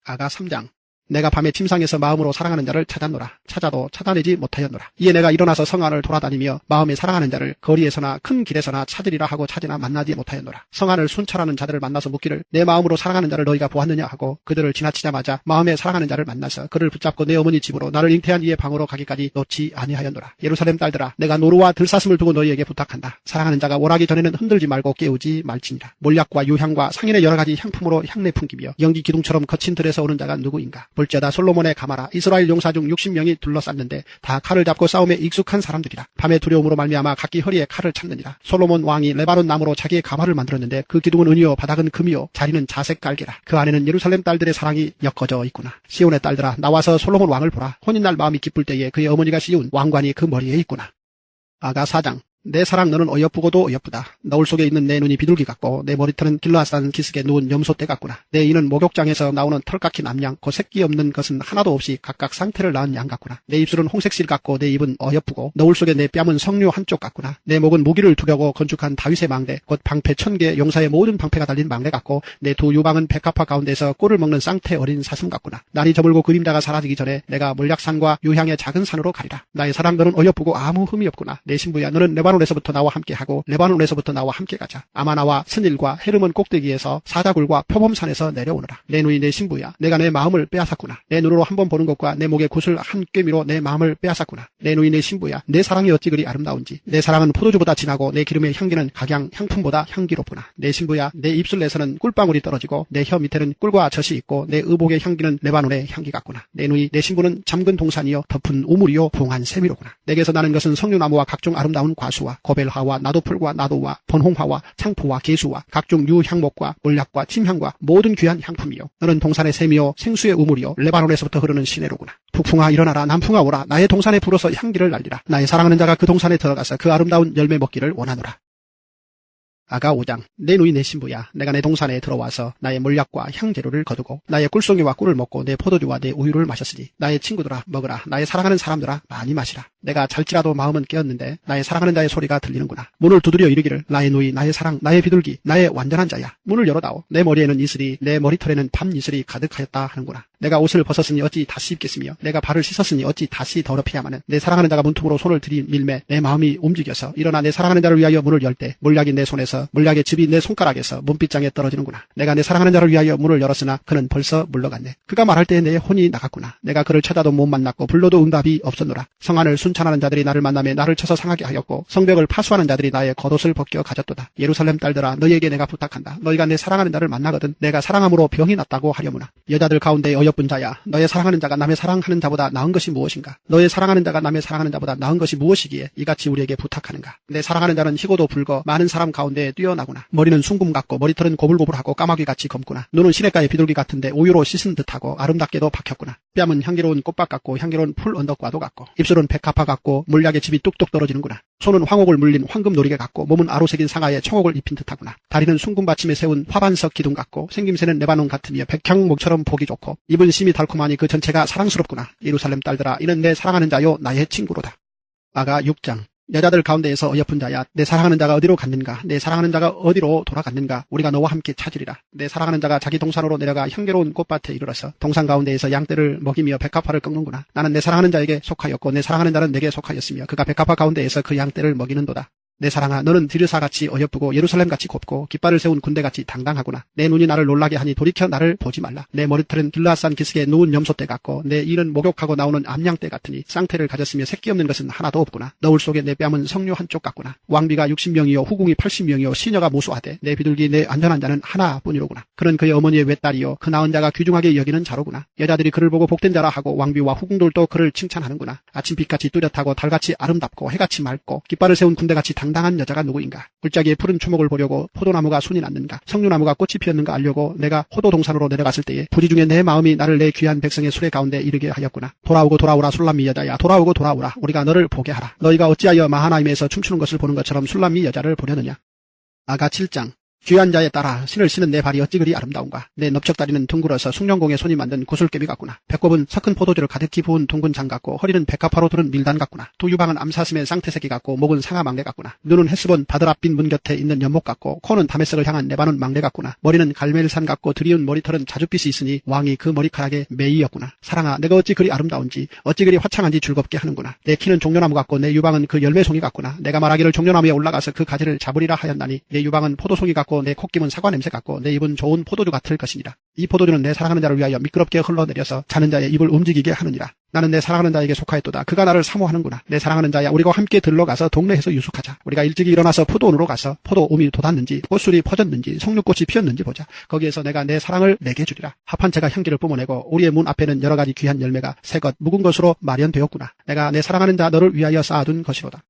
A: 아가 3장. 내가 밤에 침상에서 마음으로 사랑하는 자를 찾았노라. 찾아도 찾아내지 못하였노라. 이에 내가 일어나서 성 안을 돌아다니며 마음에 사랑하는 자를 거리에서나 큰 길에서나 찾으리라 하고 찾으나 만나지 못하였노라. 성 안을 순찰하는 자들을 만나서 묻기를, 내 마음으로 사랑하는 자를 너희가 보았느냐 하고 그들을 지나치자마자 마음에 사랑하는 자를 만나서 그를 붙잡고 내 어머니 집으로 나를 잉태한 이의 방으로 가기까지 놓지 아니하였노라. 예루살렘 딸들아, 내가 노루와 들사슴을 두고 너희에게 부탁한다. 사랑하는 자가 원하기 전에는 흔들지 말고 깨우지 말지니라. 몰약과 유향과 상인의 여러 가지 향품으로 향내 풍기며 연기 기둥처럼 거친 들에서 오는 자가 누구인가. 볼지어다 솔로몬의 가마라. 이스라엘 용사 중 60명이 둘러쌌는데 다 칼을 잡고 싸움에 익숙한 사람들이라. 밤의 두려움으로 말미암아 각기 허리에 칼을 찾느니라. 솔로몬 왕이 레바논 나무로 자기의 가마를 만들었는데 그 기둥은 은이요 바닥은 금이요 자리는 자색 깔개라. 그 안에는 예루살렘 딸들의 사랑이 엮어져 있구나. 시온의 딸들아, 나와서 솔로몬 왕을 보라. 혼인날 마음이 기쁠 때에 그의 어머니가 씌운 왕관이 그 머리에 있구나. 아가 4장. 내 사랑, 너는 어여쁘고도 어여쁘다. 너울 속에 있는 내 눈이 비둘기 같고 내 머리털은 길라앗산 기슭에 누운 염소떼 같구나. 내 이는 목욕장에서 나오는 털 깎인 암양, 그 새끼 없는 것은 하나도 없이 각각 상태를 낳은 양 같구나. 내 입술은 홍색실 같고 내 입은 어여쁘고 너울 속에 내 뺨은 석류 한쪽 같구나. 내 목은 무기를 두려고 건축한 다윗의 망대, 곧 방패 1000개, 용사의 모든 방패가 달린 망대 같고 내 두 유방은 백합화 가운데서 꿀을 먹는 쌍태 어린 사슴 같구나. 날이 저물고 그림자가 사라지기 전에 내가 몰약산과 유향의 작은 산으로 가리라. 나의 사랑, 너는 어여쁘고 아무 흠이 없구나. 내 신부야, 너는 레바논에서부터 나와 함께하고 레바논에서부터 나와 함께 가자. 아마나와 스닐과 헤르몬 꼭대기에서 사자굴과 표범산에서 내려오너라. 내 눈이 내 신부야, 내가 내 마음을 빼앗았구나. 내 눈으로 한 번 보는 것과 내 목에 구슬 한 꿰미로 내 마음을 빼앗았구나. 내 눈이 내 신부야, 내 사랑이 어찌 그리 아름다운지. 내 사랑은 포도주보다 진하고 내 기름의 향기는 각양 향품보다 향기롭구나. 내 신부야, 내 입술에서는 꿀방울이 떨어지고 내 혀 밑에는 꿀과 젖이 있고 내 의복의 향기는 레바논의 향기 같구나. 내 눈이 내 신부는 잠근 동산이요 덮은 우물이요 봉한 샘이로구나. 내게서 나는 것은 석류나무와 각종 아름다운 과수와 고벨화와 나도풀과 나도와 번홍화와 창포와 개수와 각종 유향목과 몰약과 침향과 모든 귀한 향품이요. 너는 동산의 샘이요 생수의 우물이요 레바논에서부터 흐르는 시내로구나. 북풍아 일어나라, 남풍아 오라. 나의 동산에 불어서 향기를 날리라. 나의 사랑하는 자가 그 동산에 들어가서 그 아름다운 열매 먹기를 원하노라. 아가 5장. 내 눈이 내 신부야, 내가 내 동산에 들어와서 나의 몰약과 향재료를 거두고 나의 꿀송이와 꿀을 먹고 내 포도주와 내 우유를 마셨으니 나의 친구들아 먹으라. 나의 사랑하는 사람들아 많이 마시라. 내가 잘지라도 마음은 깨었는데 나의 사랑하는 자의 소리가 들리는구나. 문을 두드려 이르기를 나의 누이, 나의 사랑, 나의 비둘기, 나의 완전한 자야. 문을 열어다오. 내 머리에는 이슬이, 내 머리털에는 밤 이슬이 가득하였다 하는구나. 내가 옷을 벗었으니 어찌 다시 입겠으며 내가 발을 씻었으니 어찌 다시 더럽혀야마는. 내 사랑하는 자가 문틈으로 손을 들이밀매 내 마음이 움직여서 일어나 내 사랑하는 자를 위하여 문을 열 때 물약이 내 손에서 물약의 즙이 내 손가락에서 문빗장에 떨어지는구나. 내가 내 사랑하는 자를 위하여 문을 열었으나 그는 벌써 물러갔네. 그가 말할 때 내 혼이 나갔구나. 내가 그를 찾아도 못 만났고 불러도 응답이 없었노라. 성안을 순찬하는 자들이 나를 만나며 나를 쳐서 상하게 하였고 성벽을 파수하는 자들이 나의 겉옷을 벗겨 가졌도다. 예루살렘 딸들아, 너희에게 내가 부탁한다. 너희가 내 사랑하는 자를 만나거든 내가 사랑함으로 병이 났다고 하려무나. 여자들 가운데 어여쁜 자야, 너의 사랑하는 자가 남의 사랑하는 자보다 나은 것이 무엇인가? 너의 사랑하는 자가 남의 사랑하는 자보다 나은 것이 무엇이기에 이같이 우리에게 부탁하는가? 내 사랑하는 자는 희고도 붉어 많은 사람 가운데 뛰어나구나. 머리는 숭금 같고 머리털은 고불고불하고 까마귀같이 검구나. 눈은 시냇가의 비둘기 같은데 우유로 씻은 듯하고 아름답게도 박혔구나. 뺨은 향기로운 꽃밭 같고 향기로운 풀 언덕과도 같고 입술은 백합화 같고 물약의 즙이 뚝뚝 떨어지는구나. 손은 황옥을 물린 황금 놀이개 같고 몸은 아로새긴 상아에 청옥을 입힌 듯하구나. 다리는 숭금 받침에 세운 화반석 기둥 같고 생김새는 레바논 같으며 백향목처럼 보기 좋고 입은 심이 달콤하니 그 전체가 사랑스럽구나. 예루살렘 딸들아, 이는 내 사랑하는 자요 나의 친구로다. 아가 6장. 여자들 가운데에서 어여쁜 자야, 내 사랑하는 자가 어디로 갔는가? 내 사랑하는 자가 어디로 돌아갔는가? 우리가 너와 함께 찾으리라. 내 사랑하는 자가 자기 동산으로 내려가 향기로운 꽃밭에 이르러서 동산 가운데에서 양떼를 먹이며 백합화를 꺾는구나. 나는 내 사랑하는 자에게 속하였고 내 사랑하는 자는 내게 속하였으며 그가 백합화 가운데에서 그 양떼를 먹이는도다. 내 사랑아, 너는 디르사같이 어여쁘고 예루살렘같이 곱고 깃발을 세운 군대같이 당당하구나. 내 눈이 나를 놀라게 하니 돌이켜 나를 보지 말라. 내 머리털은 길라앗산 기슭에 누운 염소떼 같고 내 이는 목욕하고 나오는 암양떼 같으니 쌍태를 가졌으며 새끼 없는 것은 하나도 없구나. 너울 속에 내 뺨은 석류 한쪽 같구나. 왕비가 60명이요 후궁이 80명이요 시녀가 무수하되 내 비둘기 내 안전한 자는 하나뿐이로구나. 그는 그의 어머니의 외딸이요 그 낳은 자가 귀중하게 여기는 자로구나. 여자들이 그를 보고 복된 자라 하고 왕비와 후궁들도 그를 칭찬하는구나. 아침빛같이 뚜렷하고 달같이 아름답고 해같이 맑고 깃발을 세운 군대같이 당당한 여자가 누구인가? 골짜기에 푸른 초목을 보려고 포도나무가 순이 났는가? 석류나무가 꽃이 피었는가 알려고 내가 호도 동산으로 내려갔을 때에 부지 중에 내 마음이 나를 내 귀한 백성의 수레 가운데 이르게 하였구나. 돌아오고 돌아오라 술람미 여자야, 돌아오고 돌아오라. 우리가 너를 보게 하라. 너희가 어찌하여 마하나임에서 춤추는 것을 보는 것처럼 술람미 여자를 보려느냐? 아가 7장. 귀한 자에 따라 신을 신은 내 발이 어찌 그리 아름다운가. 내 넓적다리는 둥글어서 숭룡공의 손이 만든 구슬개미 같구나. 배꼽은 섞은 포도주를 가득히 부은 둥근 장 같고 허리는 백합화로 두른 밀단 같구나. 두 유방은 암사슴의 쌍태새끼 같고 목은 상아망대 같구나. 눈은 헬스본 바드랍빈 문 곁에 있는 연못 같고 코는 다메섹을 향한 레바논 망대 같구나. 머리는 갈멜산 같고 드리운 머리털은 자줏빛이 있으니 왕이 그 머리카락에 메이였구나. 사랑아, 내가 어찌 그리 아름다운지 어찌 그리 화창한지 즐겁게 하는구나. 내 키는 종려나무 같고 내 유방은 그 열매송이 같구나. 내가 말하기를 종려나무에 올라가서 그 가지를 잡으리라 하였나니 내 유방은 포도송이 같고 내 콧김은 사과 냄새 같고 내 입은 좋은 포도주 같을 것이니라. 이 포도주는 내 사랑하는 자를 위하여 미끄럽게 흘러내려서 자는 자의 입을 움직이게 하느니라. 나는 내 사랑하는 자에게 속하였도다. 그가 나를 사모하는구나. 내 사랑하는 자야, 우리가 함께 들러가서 동네에서 유숙하자. 우리가 일찍이 일어나서 포도원으로 가서 포도움이 돋았는지 꽃술이 퍼졌는지 석류꽃이 피었는지 보자. 거기에서 내가 내 사랑을 내게 주리라. 합한 채가 향기를 뿜어내고 우리의 문 앞에는 여러 가지 귀한 열매가 새것 묵은 것으로 마련되었구나. 내가 내 사랑하는 자 너를 위하여 쌓아둔 것이로다.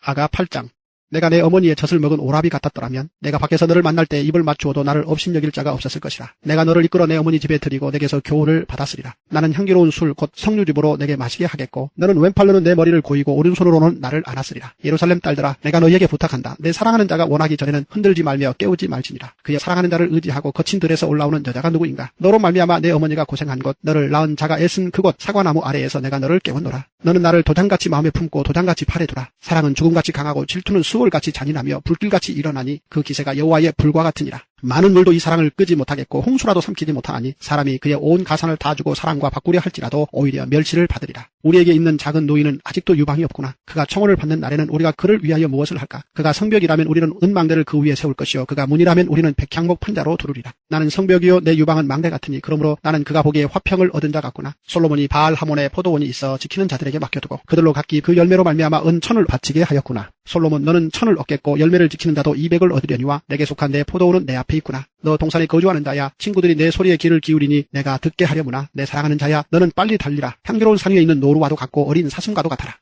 A: 아가 8장. 내가 내 어머니의 젖을 먹은 오라비 같았더라면 내가 밖에서 너를 만날 때 입을 맞추어도 나를 업신여길 자가 없었을 것이라. 내가 너를 이끌어 내 어머니 집에 들이고 내게서 교훈을 받았으리라. 나는 향기로운 술 곧 석류즙으로 내게 마시게 하겠고 너는 왼팔로는 내 머리를 고이고 오른손으로는 나를 안았으리라. 예루살렘 딸들아, 내가 너희에게 부탁한다. 내 사랑하는 자가 원하기 전에는 흔들지 말며 깨우지 말지니라. 그의 사랑하는 자를 의지하고 거친 들에서 올라오는 여자가 누구인가? 너로 말미암아 내 어머니가 고생한 곳, 너를 낳은 자가 애쓴 그곳 사과나무 아래에서 내가 너를 깨웠노라. 너는 나를 도장같이 마음에 품고 도장같이 팔에 두라. 사랑은 죽음같이 강하고 질투는 수월같이 잔인하며 불길같이 일어나니 그 기세가 여호와의 불과 같으니라. 많은 물도 이 사랑을 끄지 못하겠고 홍수라도 삼키지 못하니 사람이 그의 온 가산을 다 주고 사랑과 바꾸려 할지라도 오히려 멸시를 받으리라. 우리에게 있는 작은 노인은 아직도 유방이 없구나. 그가 청혼을 받는 날에는 우리가 그를 위하여 무엇을 할까? 그가 성벽이라면 우리는 은망대를 그 위에 세울 것이요 그가 문이라면 우리는 백향목 판자로 두르리라. 나는 성벽이요 내 유방은 망대 같으니 그러므로 나는 그가 보기에 화평을 얻은 자 같구나. 솔로몬이 바알 하몬에 포도원이 있어 지키는 자들에게 맡겨두고 그들로 각기 그 열매로 말미암아 은 1000을 바치게 하였구나. 솔로몬, 너는 1000을 얻겠고 열매를 지키는 자도 200을 얻으려니와 내게 속한 내 포도원은 내 앞에 있구나. 너 동산에 거주하는 자야, 친구들이 내 소리에 귀를 기울이니 내가 듣게 하려무나. 내 사랑하는 자야, 너는 빨리 달리라. 향기로운 산 위에 있는 노루와도 같고 어린 사슴과도 같아라.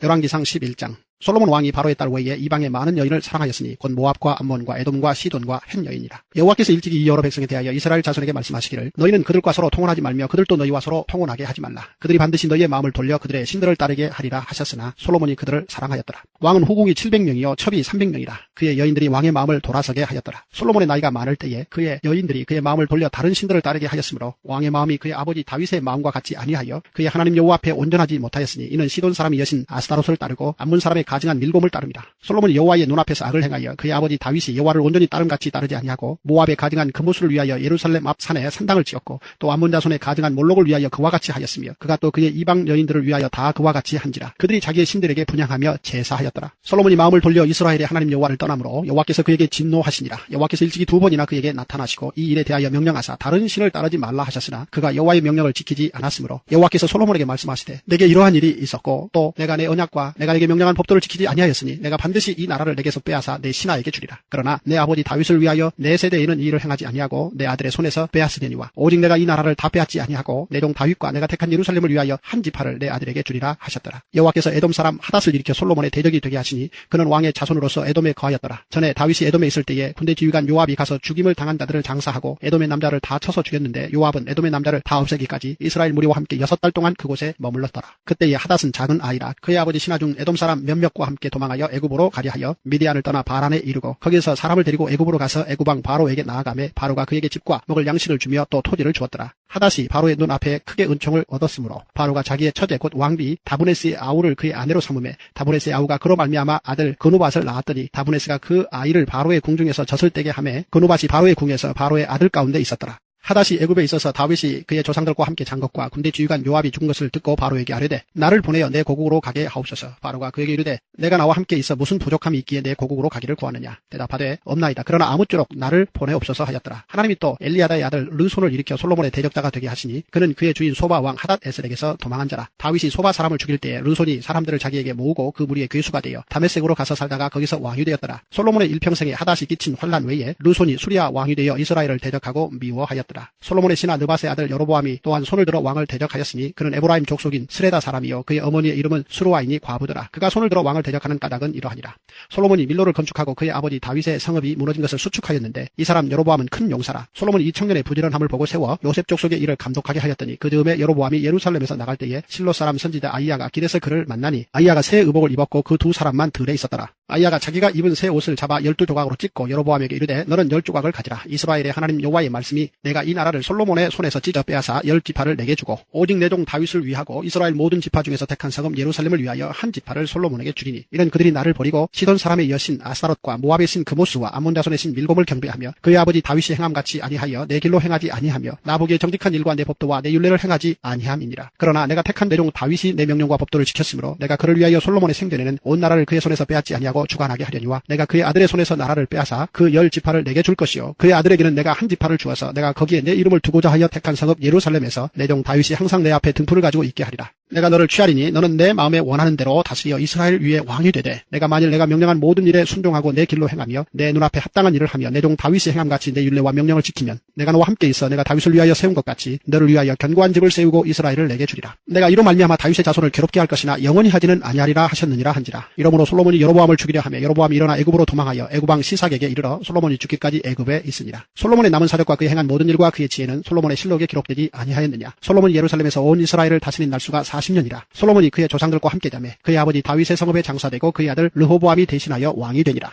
A: 열왕기상 11장. 솔로몬 왕이 바로의 딸 외에 이방의 많은 여인을 사랑하였으니 곧 모압과 암몬과 에돔과 시돈과 헷 여인이라. 여호와께서 일찍이 이 여러 백성에 대하여 이스라엘 자손에게 말씀하시기를 너희는 그들과 서로 통혼하지 말며 그들도 너희와 서로 통혼하게 하지 말라. 그들이 반드시 너희의 마음을 돌려 그들의 신들을 따르게 하리라 하셨으나 솔로몬이 그들을 사랑하였더라. 왕은 후궁이 700명이요 첩이 300명이라. 그의 여인들이 왕의 마음을 돌아서게 하였더라. 솔로몬의 나이가 많을 때에 그의 여인들이 그의 마음을 돌려 다른 신들을 따르게 하였으므로 왕의 마음이 그의 아버지 다윗의 마음과 같지 아니하여 그의 하나님 여호와 앞에 온전하지 못하였으니 이는 시돈 사람의 여신 아스타롯을 따르고 암몬 사람의 가증한 밀곰을 따릅니다. 솔로몬이 여호와의 눈앞에서 악을 행하여 그의 아버지 다윗이 여호와를 온전히 따름같이 따르지 아니하고 모압의 가증한 금오수를 위하여 예루살렘 앞 산에 산당을 지었고 또 암몬 자손의 가증한 몰록을 위하여 그와 같이 하였으며 그가 또 그의 이방 여인들을 위하여 다 그와 같이 한지라. 그들이 자기의 신들에게 분향하며 제사하였더라. 솔로몬이 마음을 돌려 이스라엘의 하나님 여호와를 떠나므로 여호와께서 그에게 진노하시니라. 여호와께서 일찍이 2번이나 그에게 나타나시고 이 일에 대하여 명령하사 다른 신을 따르지 말라 하셨으나 그가 여호와의 명령을 지키지 않았으므로 여호와께서 솔로몬에게 말씀하시되 내게 이러한 일이 있었고 또 내가 내 언약과 내가 내게 명령한 법도를 지키지 아니하였으니 내가 반드시 이 나라를 내게서 빼앗아 내 신하에게 주리라. 그러나 내 아버지 다윗을 위하여 내 세대에는 이 일을 행하지 아니하고 내 아들의 손에서 빼앗으려니와 오직 내가 이 나라를 다 빼앗지 아니하고 내 종 다윗과 내가 택한 예루살렘을 위하여 한 지파를 내 아들에게 주리라 하셨더라. 여호와께서 에돔 사람 하닷을 일으켜 솔로몬의 대적이 되게 하시니 그는 왕의 자손으로서 에돔에 거하였더라. 전에 다윗이 에돔에 있을 때에 군대 지휘관 요압이 가서 죽임을 당한 자들을 장사하고 에돔의 남자를 다 쳐서 죽였는데 요압은 에돔의 남자를 다 없애기까지 이스라엘 무리와 함께 6달 동안 그곳에 머물렀더라. 그때에 하닷은 작은 아이라 그의 아버지 신하 중 에돔 사람 몇몇과 함께 도망하여 애굽으로 가려 하여 미디안을 떠나 바란에 이르고 거기서 사람을 데리고 애굽으로 가서 애굽 왕 바로에게 나아가매 바로가 그에게 집과 먹을 양식을 주며 또 토지를 주었더라. 하닷이 바로의 눈앞에 크게 은총을 얻었으므로 바로가 자기의 처제 곧 왕비 다브네스의 아우를 그의 아내로 삼음에 다브네스의 아우가 그로 말미암아 아들 그누밧을 낳았더니 다브네스가 그 아이를 바로의 궁중에서 젖을 떼게 하매 그누밧이 바로의 궁에서 바로의 아들 가운데 있었더라. 하닷이 애굽에 있어서 다윗이 그의 조상들과 함께 잔 것과 군대 지휘관 요압이 죽은 것을 듣고 바로에게 아뢰되 나를 보내어 내 고국으로 가게 하옵소서. 바로가 그에게 이르되 내가 나와 함께 있어 무슨 부족함이 있기에 내 고국으로 가기를 구하느냐. 대답하되 없나이다. 그러나 아무쪼록 나를 보내옵소서 하였더라. 하나님이 또 엘리야다의 아들 르손을 일으켜 솔로몬의 대적자가 되게 하시니 그는 그의 주인 소바 왕 하닷 에셀에게서 도망한 자라. 다윗이 소바 사람을 죽일 때에 르손이 사람들을 자기에게 모으고 그 무리의 괴수가 되어 다메섹으로 가서 살다가 거기서 왕이 되었더라. 솔로몬의 일평생에 하닷이 끼친 환란 외에 르손이 수리아 왕이 되어 이스라엘을 대적하고 미워하였더라. 솔로몬의 신하 느밧의 아들 여로보암이 또한 손을 들어 왕을 대적하였으니 그는 에브라임 족속인 스레다 사람이요 그의 어머니의 이름은 수르와이니 과부더라. 그가 손을 들어 왕을 대적하는 까닭은 이러하니라. 솔로몬이 밀로를 건축하고 그의 아버지 다윗의 성읍이 무너진 것을 수축하였는데 이 사람 여로보암은 큰 용사라. 솔로몬이 이 청년의 부지런함을 보고 세워 요셉 족속의 일을 감독하게 하였더니 그 즈음에 여로보암이 예루살렘에서 나갈 때에 실로 사람 선지자 아이야가 길에서 그를 만나니 아이야가 새 의복을 입었고 그 두 사람만 들에 있었더라. 아이야가 자기가 입은 새 옷을 잡아 12조각으로 찢고 여로보암에게 이르되 너는 10조각을 가지라. 이스라엘의 하나님 여호와의 말씀이 내가 이 나라를 솔로몬의 손에서 찢어 빼앗아 10지파를 내게 주고 오직 내 종 다윗을 위하고 이스라엘 모든 지파 중에서 택한 성읍 예루살렘을 위하여 한 지파를 솔로몬에게 주리니 이는 그들이 나를 버리고 시돈 사람의 여신 아스타롯과 모압의 신 그모스와 암몬 자손의 신 밀곰을 경배하며 그의 아버지 다윗이 행함같이 아니하여 내 길로 행하지 아니하며 나보기에 정직한 일과 내 법도와 내 율례를 행하지 아니함이니라. 그러나 내가 택한 내 종 다윗이 내 명령과 법도를 지켰으므로 내가 그를 위하여 솔로몬의 생전에는 온 나라를 그의 손에서 빼앗지 아니하고 주관하게 하려니와 내가 그의 아들의 손에서 나라를 빼앗아 그 10지파를 내게 줄 것이요 그의 아들에게는 내가 한 지파를 주어서 내가 거기에 내 이름을 두고자 하여 택한 성읍 예루살렘에서 내 종 다윗이 항상 내 앞에 등불을 가지고 있게 하리라. 내가 너를 취하리니 너는 내 마음에 원하는 대로 다스려 이스라엘 위에 왕이 되되 내가 만일 내가 명령한 모든 일에 순종하고 내 길로 행하며 내 눈앞에 합당한 일을 하며 내 종 다윗이 행함같이 내 율례와 명령을 지키면 내가 너와 함께 있어 내가 다윗을 위하여 세운 것 같이 너를 위하여 견고한 집을 세우고 이스라엘을 내게 주리라. 내가 이로 말미암아 다윗의 자손을 괴롭게 할 것이나 영원히 하지는 아니하리라 하셨느니라 한지라. 이러므로 솔로몬이 여로보암을 죽이려 하며 여로보암이 일어나 애굽으로 도망하여 애굽 왕 시삭에게 이르러 솔로몬이 죽기까지 애굽에 있으니라. 솔로몬의 남은 사적과 그의 행한 모든 일과 그의 지혜는 솔로몬의 실록에 기록되지 아니하였느냐. 솔로몬이 예루살렘에서 온 이스라엘을 다스린 날수가 40년이라. 솔로몬이 그의 조상들과 함께 자매 그의 아버지 다윗의 성읍에 장사되고 그의 아들 르호보암이 대신하여 왕이 되니라.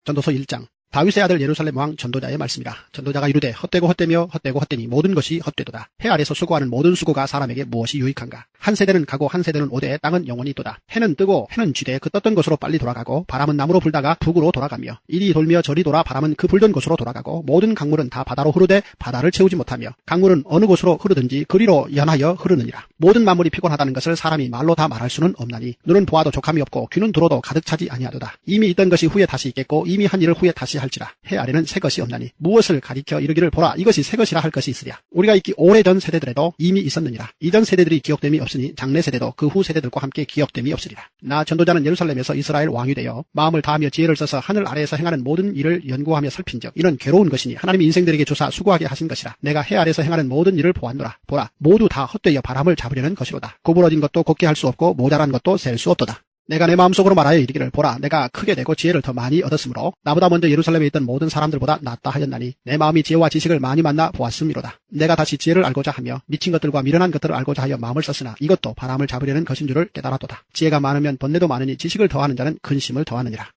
A: 전도서 1장. 다윗의 아들 예루살렘 왕 전도자의 말씀이라. 전도자가 이르되 헛되고 헛되며 헛되고 헛되니 모든 것이 헛되도다. 해 아래서 수고하는 모든 수고가 사람에게 무엇이 유익한가. 한 세대는 가고 한 세대는 오되 땅은 영원히 있도다. 해는 뜨고 해는 쥐되 그 떴던 곳으로 빨리 돌아가고 바람은 남으로 불다가 북으로 돌아가며 이리 돌며 저리 돌아 바람은 그 불던 곳으로 돌아가고 모든 강물은 다 바다로 흐르되 바다를 채우지 못하며 강물은 어느 곳으로 흐르든지 그리로 연하여 흐르느니라. 모든 만물이 피곤하다는 것을 사람이 말로 다 말할 수는 없나니 눈은 보아도 족함이 없고 귀는 들어도 가득 차지 아니하도다. 이미 있던 것이 후에 다시 있겠고 이미 한 일을 후에 다시 할지라. 해 아래는 새 것이 없나니 무엇을 가리켜 이르기를 보라 이것이 새 것이라 할 것이 있으랴. 우리가 있기 오래전 세대들에도 이미 있었느니라. 이전 세대들이 기억됨이 없으니 장래 세대도 그 후 세대들과 함께 기억됨이 없으리라. 나 전도자는 예루살렘에서 이스라엘 왕이 되어 마음을 다하며 지혜를 써서 하늘 아래에서 행하는 모든 일을 연구하며 살핀즉 이는 괴로운 것이니 하나님이 인생들에게 주사 수고하게 하신 것이라. 내가 해 아래에서 행하는 모든 일을 보았노라. 보라 모두 다 헛되어 바람을 잡으려는 것이로다. 구부러진 것도 곱게 할 수 없고 모자란 것도 셀 수 없도다. 내가 내 마음속으로 말하여 이르기를 보라 내가 크게 되고 지혜를 더 많이 얻었으므로 나보다 먼저 예루살렘에 있던 모든 사람들보다 낫다 하였나니 내 마음이 지혜와 지식을 많이 만나 보았음이로다. 내가 다시 지혜를 알고자 하며 미친 것들과 미련한 것들을 알고자 하여 마음을 썼으나 이것도 바람을 잡으려는 것인 줄을 깨달았도다. 지혜가 많으면 번뇌도 많으니 지식을 더하는 자는 근심을 더하느니라.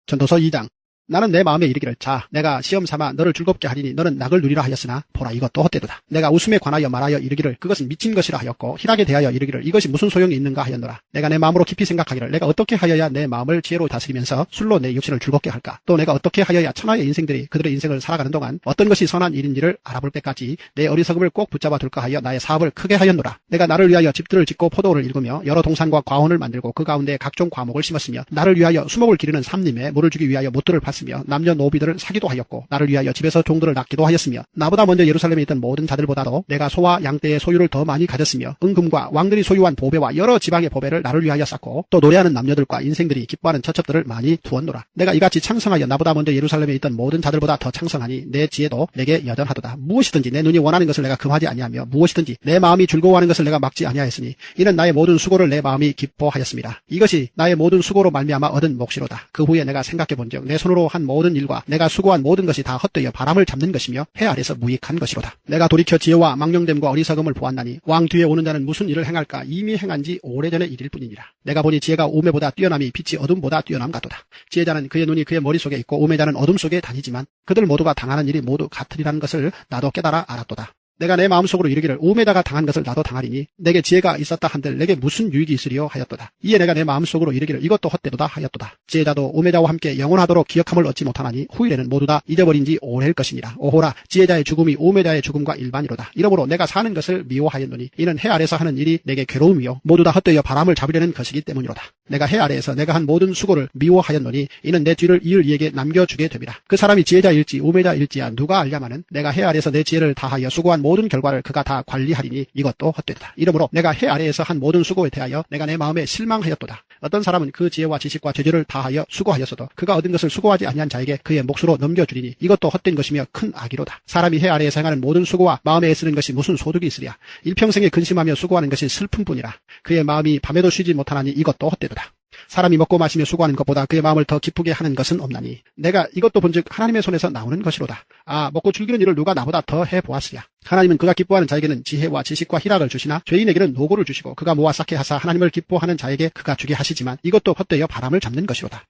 A: 전도서 2장. 나는 내 마음에 이르기를 자 내가 시험 삼아 너를 즐겁게 하리니 너는 낙을 누리라 하였으나 보라 이것도 헛되도다. 내가 웃음에 관하여 말하여 이르기를 그것은 미친 것이라 하였고 희락에 대하여 이르기를 이것이 무슨 소용이 있는가 하였노라. 내가 내 마음으로 깊이 생각하기를 내가 어떻게 하여야 내 마음을 지혜로 다스리면서 술로 내 육신을 즐겁게 할까. 또 내가 어떻게 하여야 천하의 인생들이 그들의 인생을 살아가는 동안 어떤 것이 선한 일인지를 알아볼 때까지 내 어리석음을 꼭 붙잡아 둘까 하여 나의 사업을 크게 하였노라. 내가 나를 위하여 집들을 짓고 포도를 일구며 여러 동산과 과원을 만들고 그 가운데 각종 과목을 심었으며 나를 위하여 수목을 기르는 삼림에 물을 주기 위하여 못들을 팠으며 남녀 노비들을 사기도 하였고 나를 위하여 집에서 종들을 낳기도 하였으며 나보다 먼저 예루살렘에 있던 모든 자들보다도 내가 소와 양떼의 소유를 더 많이 가졌으며 은금과 왕들이 소유한 보배와 여러 지방의 보배를 나를 위하여 쌓고 또 노래하는 남녀들과 인생들이 기뻐하는 처첩들을 많이 두었노라. 내가 이같이 창성하여 나보다 먼저 예루살렘에 있던 모든 자들보다 더 창성하니 내 지혜도 내게 여전하도다. 무엇이든지 내 눈이 원하는 것을 내가 금하지 아니하며 무엇이든지 내 마음이 즐거워하는 것을 내가 막지 아니하였으니 이는 나의 모든 수고를 내 마음이 기뻐하였습니다. 이것이 나의 모든 수고로 말미암아 얻은 몫이로다. 그 후에 내가 생각해 본즉 내 손으로 한 모든 일과 내가 수고한 모든 것이 다 헛되어 바람을 잡는 것이며 해 아래서 무익한 것이로다. 내가 돌이켜 지혜와 망령됨과 어리석음을 보았나니 왕 뒤에 오는 자는 무슨 일을 행할까 이미 행한 지 오래전의 일일 뿐이니라. 내가 보니 지혜가 우매보다 뛰어남이 빛이 어둠보다 뛰어남 같도다. 지혜자는 그의 눈이 그의 머릿속에 있고 우매자는 어둠 속에 다니지만 그들 모두가 당하는 일이 모두 같으리라는 것을 나도 깨달아 알았도다. 내가 내 마음속으로 이르기를 우매자가 당한 것을 나도 당하리니 내게 지혜가 있었다 한들 내게 무슨 유익이 있으리요 하였도다. 이에 내가 내 마음속으로 이르기를 이것도 헛되도다 하였도다. 지혜자도 우매자와 함께 영원하도록 기억함을 얻지 못하나니 후일에는 모두 다 잊어버린 지 오래일 것이니라. 오호라 지혜자의 죽음이 우매자의 죽음과 일반이로다. 이러므로 내가 사는 것을 미워하였노니 이는 해 아래서 하는 일이 내게 괴로움이요 모두 다 헛되어 바람을 잡으려는 것이기 때문이로다. 내가 해 아래에서 내가 한 모든 수고를 미워하였노니 이는 내 뒤를 이을 이에게 남겨주게 됨이라. 그 사람이 지혜자일지 우매자일지야 누가 알냐마는 내가 해 아래에서 내 지혜를 다하여 수고한 모든 결과를 그가 다 관리하리니 이것도 헛되다. 이러므로 내가 해 아래에서 한 모든 수고에 대하여 내가 내 마음에 실망하였도다. 어떤 사람은 그 지혜와 지식과 재주를 다하여 수고하였어도 그가 얻은 것을 수고하지 아니한 자에게 그의 몫으로 넘겨주리니 이것도 헛된 것이며 큰 악이로다. 사람이 해 아래에서 행하는 모든 수고와 마음에 애쓰는 것이 무슨 소득이 있으랴. 일평생에 근심하며 수고하는 것이 슬픔뿐이라. 그의 마음이 밤에도 쉬지 못하나니 이것도 헛되도다. 사람이 먹고 마시며 수고하는 것보다 그의 마음을 더 기쁘게 하는 것은 없나니 내가 이것도 본즉 하나님의 손에서 나오는 것이로다. 아 먹고 즐기는 일을 누가 나보다 더 해보았으랴. 하나님은 그가 기뻐하는 자에게는 지혜와 지식과 희락을 주시나 죄인에게는 노고를 주시고 그가 모아 쌓게 하사 하나님을 기뻐하는 자에게 그가 주게 하시지만 이것도 헛되어 바람을 잡는 것이로다.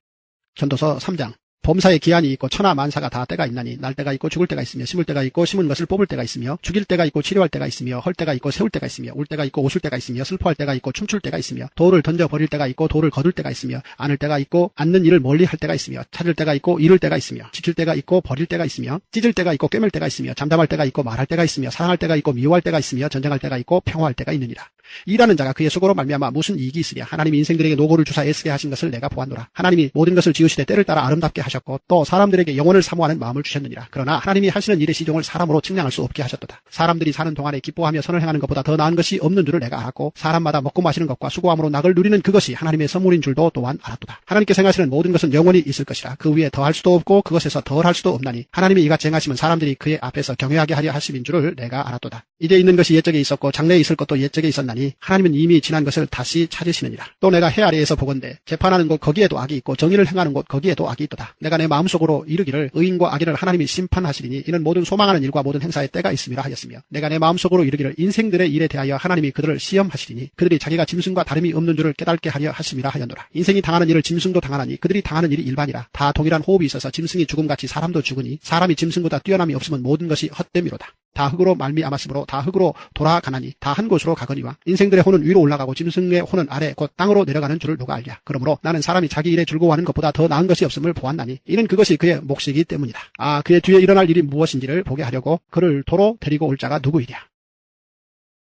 A: 전도서 3장. 범사에 기한이 있고 천하 만사가 다 때가 있나니 날 때가 있고 죽을 때가 있으며 심을 때가 있고 심은 것을 뽑을 때가 있으며 죽일 때가 있고 치료할 때가 있으며 헐 때가 있고 세울 때가 있으며 울 때가 있고 웃을 때가 있으며 슬퍼할 때가 있고 춤출 때가 있으며 돌을 던져 버릴 때가 있고 돌을 거둘 때가 있으며 안을 때가 있고 앉는 일을 멀리 할 때가 있으며 찾을 때가 있고 잃을 때가 있으며 지킬 때가 있고 버릴 때가 있으며 찢을 때가 있고 꿰맬 때가 있으며 잠잠할 때가 있고 말할 때가 있으며 사랑할 때가 있고 미워할 때가 있으며 전쟁할 때가 있고 평화할 때가 있느니라. 일하는 자가 그의 수고로 말미암아 무슨 이익이 있으랴. 하나님이 인생들에게 노고를 주사 애쓰게 하신 것을 내가 보았노라. 하나님이 모든 것을 지으시되 때를 따라 아름답게 하셨고 또 사람들에게 영혼을 사모하는 마음을 주셨느니라. 그러나 하나님이 하시는 일의 시종을 사람으로 측량할 수 없게 하셨도다. 사람들이 사는 동안에 기뻐하며 선을 행하는 것보다 더 나은 것이 없는 줄을 내가 알았고 사람마다 먹고 마시는 것과 수고함으로 낙을 누리는 그것이 하나님의 선물인 줄도 또한 알았도다. 하나님께서 행하시는 모든 것은 영원히 있을 것이라. 그 위에 더할 수도 없고 그것에서 덜 할 수도 없나니 하나님이 이같이 행하시면 사람들이 그의 앞에서 경외하게 하려 하심인 줄을 내가 알았도다. 이제 있는 것이 옛적에 있었고 장래에 있을 것도 옛적에 있었나니 하나님은 이미 지난 것을 다시 찾으시느니라. 또 내가 해 아래에서 보건대 재판하는 곳 거기에도 악이 있고 정의를 행하는 곳 거기에도 악이 있도다. 내가 내 마음속으로 이르기를 의인과 악인을 하나님이 심판하시리니 이는 모든 소망하는 일과 모든 행사에 때가 있음이라 하였으며 내가 내 마음속으로 이르기를 인생들의 일에 대하여 하나님이 그들을 시험하시리니 그들이 자기가 짐승과 다름이 없는 줄을 깨닫게 하려 하심이라 하였노라. 인생이 당하는 일을 짐승도 당하나니 그들이 당하는 일이 일반이라. 다 동일한 호흡이 있어서 짐승이 죽음같이 사람도 죽으니 사람이 짐승보다 뛰어남이 없으면 모든 것이 헛됨이로다. 다 흙으로 말미암았으므로 다 흙으로 돌아가나니 다 한 곳으로 가거니와 인생들의 혼은 위로 올라가고 짐승의 혼은 아래 곧 땅으로 내려가는 줄을 누가 알랴. 그러므로 나는 사람이 자기 일에 즐거워하는 것보다 더 나은 것이 없음을 보았나니 이는 그것이 그의 몫이기 때문이다. 아 그의 뒤에 일어날 일이 무엇인지를 보게 하려고 그를 도로 데리고 올 자가 누구이랴.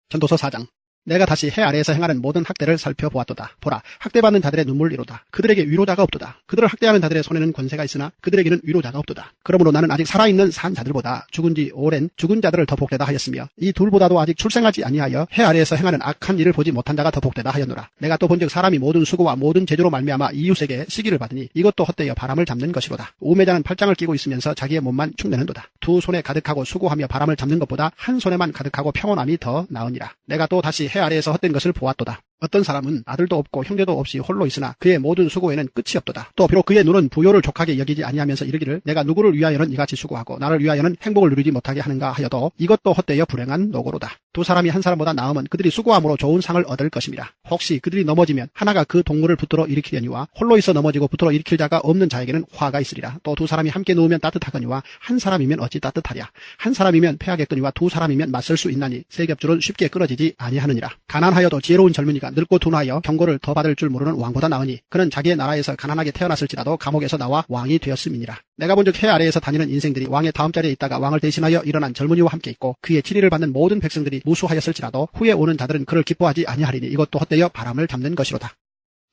A: 전도서 4장. 내가 다시 해 아래에서 행하는 모든 학대를 살펴보았도다. 보라, 학대받는 자들의 눈물이로다. 그들에게 위로자가 없도다. 그들을 학대하는 자들의 손에는 권세가 있으나 그들에게는 위로자가 없도다. 그러므로 나는 아직 살아있는 산 자들보다 죽은 지 오랜 죽은 자들을 더 복되다 하였으며 이 둘보다도 아직 출생하지 아니하여 해 아래에서 행하는 악한 일을 보지 못한 자가 더 복되다 하였노라. 내가 또 본즉 사람이 모든 수고와 모든 재주로 말미암아 이웃에게 시기를 받으니 이것도 헛되어 바람을 잡는 것이로다. 우매자는 팔짱을 끼고 있으면서 자기의 몸만 축내는도다. 두 손에 가득하고 수고하며 바람을 잡는 것보다 한 손에만 가득하고 평온함이 더 나으니라. 내가 또 다시 해 아래에서 헛된 것을 보았도다. 어떤 사람은 아들도 없고 형제도 없이 홀로 있으나 그의 모든 수고에는 끝이 없도다. 또 비록 그의 눈은 부요를 족하게 여기지 아니하면서 이르기를 내가 누구를 위하여는 이같이 수고하고 나를 위하여는 행복을 누리지 못하게 하는가 하여도 이것도 헛되어 불행한 노고로다. 두 사람이 한 사람보다 나음은 그들이 수고함으로 좋은 상을 얻을 것입니다. 혹시 그들이 넘어지면 하나가 그 동물을 붙들어 일으키려니와 홀로 있어 넘어지고 붙들어 일으킬 자가 없는 자에게는 화가 있으리라. 또 두 사람이 함께 누우면 따뜻하거니와 한 사람이면 어찌 따뜻하랴. 한 사람이면 패하겠거니와 두 사람이면 맞설 수 있나니 세 겹줄은 쉽게 끊어지지 아니하느니라. 가난하여도 지혜로운 젊은이가 늙고 둔하여 경고를 더 받을 줄 모르는 왕보다 나으니 그는 자기의 나라에서 가난하게 태어났을지라도 감옥에서 나와 왕이 되었음이니라. 내가 본즉 해 아래에서 다니는 인생들이 왕의 다음 자리에 있다가 왕을 대신하여 일어난 젊은이와 함께 있고 그의 치리를 받는 모든 백성들이 무수하였을지라도 후에 오는 자들은 그를 기뻐하지 아니하리니 이것도 헛되어 바람을 잡는 것이로다.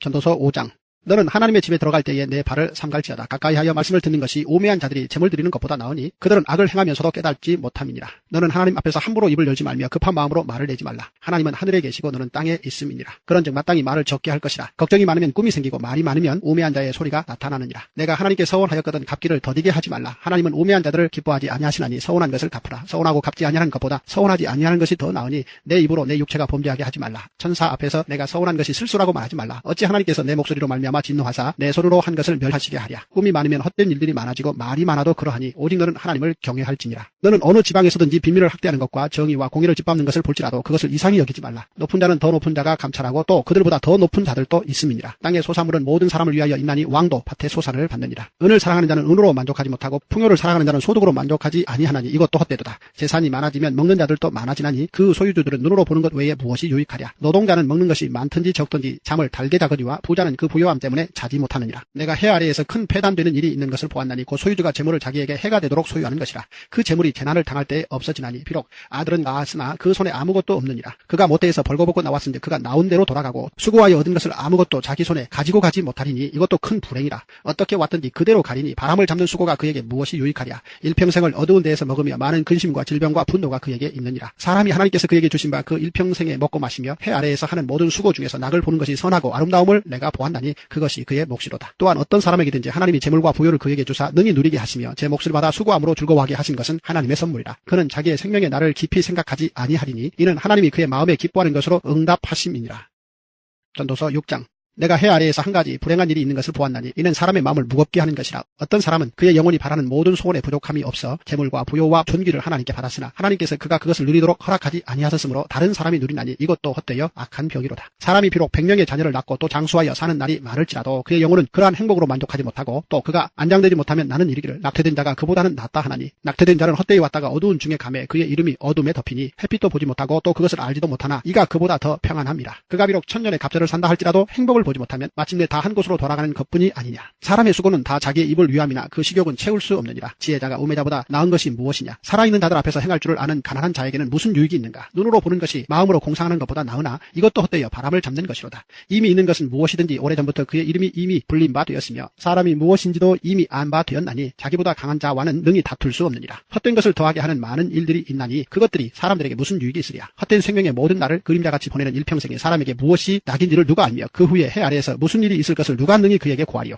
A: 전도서 5장. 너는 하나님의 집에 들어갈 때에 내 발을 삼갈지어다. 가까이하여 말씀을 듣는 것이 우매한 자들이 재물 드리는 것보다 나으니 그들은 악을 행하면서도 깨닫지 못함이니라. 너는 하나님 앞에서 함부로 입을 열지 말며 급한 마음으로 말을 내지 말라. 하나님은 하늘에 계시고 너는 땅에 있음이니라. 그런즉 마땅히 말을 적게 할 것이라. 걱정이 많으면 꿈이 생기고 말이 많으면 우매한 자의 소리가 나타나느니라. 내가 하나님께 서원하였거든 갚기를 더디게 하지 말라. 하나님은 우매한 자들을 기뻐하지 아니하시나니 서원한 것을 갚으라. 서원하고 갚지 아니하는 것보다 서원하지 아니하는 것이 더 나으니 내 입으로 내 육체가 범죄하게 하지 말라. 천사 앞에서 내가 서원한 것이 실수라고 말하지 말라. 어찌 하나님께서 내 목소리로 말미암아 진노하사 내 손으로 한 것을 멸하시게 하랴. 꿈이 많으면 헛된 일들이 많아지고 말이 많아도 그러하니 오직 너는 하나님을 경외할지니라. 너는 어느 지방에서든지 비밀을 학대하는 것과 정의와 공의를 짓밟는 것을 볼지라도 그것을 이상히 여기지 말라. 높은 자는 더 높은 자가 감찰하고 또 그들보다 더 높은 자들도 있음이니라. 땅의 소사물은 모든 사람을 위하여 있나니 왕도 밭의 소산을 받느니라. 은을 사랑하는 자는 은으로 만족하지 못하고 풍요를 사랑하는 자는 소득으로 만족하지 아니하나니 이것도 헛되도다. 재산이 많아지면 먹는 자들도 많아지나니 그 소유주들은 눈으로 보는 것 외에 무엇이 유익하랴. 노동자는 먹는 것이 많든지 적든지 잠을 달게 자거니와 부자는 그 부요함 때문에 자지 못하느니라. 내가 해 아래에서 큰 폐단되는 일이 있는 것을 보았나니 그 소유주가 재물을 자기에게 해가 되도록 소유하는 것이라. 그 재물이 재난을 당할 때에 없어지나니 비록 아들은 낳았으나 그 손에 아무것도 없느니라. 그가 모태에서 벌거벗고 나왔은데 그가 나온 대로 돌아가고 수고하여 얻은 것을 아무것도 자기 손에 가지고 가지 못하리니 이것도 큰 불행이라. 어떻게 왔든지 그대로 가리니 바람을 잡는 수고가 그에게 무엇이 유익하랴. 일평생을 어두운 데에서 먹으며 많은 근심과 질병과 분노가 그에게 있느니라. 사람이 하나님께서 그에게 주신 바 그 일평생에 먹고 마시며 해 아래에서 하는 모든 수고 중에서 낙을 보는 것이 선하고 아름다움을 내가 보았나니 그것이 그의 몫이로다. 또한 어떤 사람에게든지 하나님이 재물과 부요를 그에게 주사 능히 누리게 하시며 제 몫을 받아 수고함으로 즐거워하게 하신 것은 하나님의 선물이라. 그는 자기의 생명의 날을 깊이 생각하지 아니하리니 이는 하나님이 그의 마음에 기뻐하는 것으로 응답하심이니라. 전도서 6장. 내가 해 아래에서 한 가지 불행한 일이 있는 것을 보았나니 이는 사람의 마음을 무겁게 하는 것이라. 어떤 사람은 그의 영혼이 바라는 모든 소원에 부족함이 없어 재물과 부요와 존귀를 하나님께 받았으나 하나님께서 그가 그것을 누리도록 허락하지 아니하셨으므로 다른 사람이 누리나니 이것도 헛되어 악한 벽이로다. 사람이 비록 100명의 자녀를 낳고 또 장수하여 사는 날이 많을지라도 그의 영혼은 그러한 행복으로 만족하지 못하고 또 그가 안장되지 못하면 나는 이르기를 낙태된 자가 그보다는 낫다 하나니 낙태된 자는 헛되이 왔다가 어두운 중에 감에 그의 이름이 어둠에 덮이니 햇빛도 보지 못하고 또 그것을 알지도 못하나 이가 그보다 더 평안함이라. 그가 비록 1000년의 갑절을 산다 할지라도 행복을 보지 못하면 마침내 다 한 곳으로 돌아가는 것뿐이 아니냐. 사람의 수고는 다 자기의 입을 위함이나 그 식욕은 채울 수 없느니라. 지혜자가 우매자보다 나은 것이 무엇이냐. 살아있는 자들 앞에서 행할 줄을 아는 가난한 자에게는 무슨 유익이 있는가. 눈으로 보는 것이 마음으로 공상하는 것보다 나으나 이것도 헛되어 바람을 잡는 것이로다. 이미 있는 것은 무엇이든지 오래전부터 그의 이름이 이미 불린 바 되었으며 사람이 무엇인지도 이미 안 바 되었나니 자기보다 강한 자와는 능히 다툴 수 없느니라. 헛된 것을 더하게 하는 많은 일들이 있나니 그것들이 사람들에게 무슨 유익이 있으랴. 헛된 생명의 모든 날을 그림자같이 보내는 일평생에 사람에게 무엇이 낙인지를 누가 알며 그 후에 해 아래에서 무슨 일이 있을 것을 누가 능히 그에게 고하리요.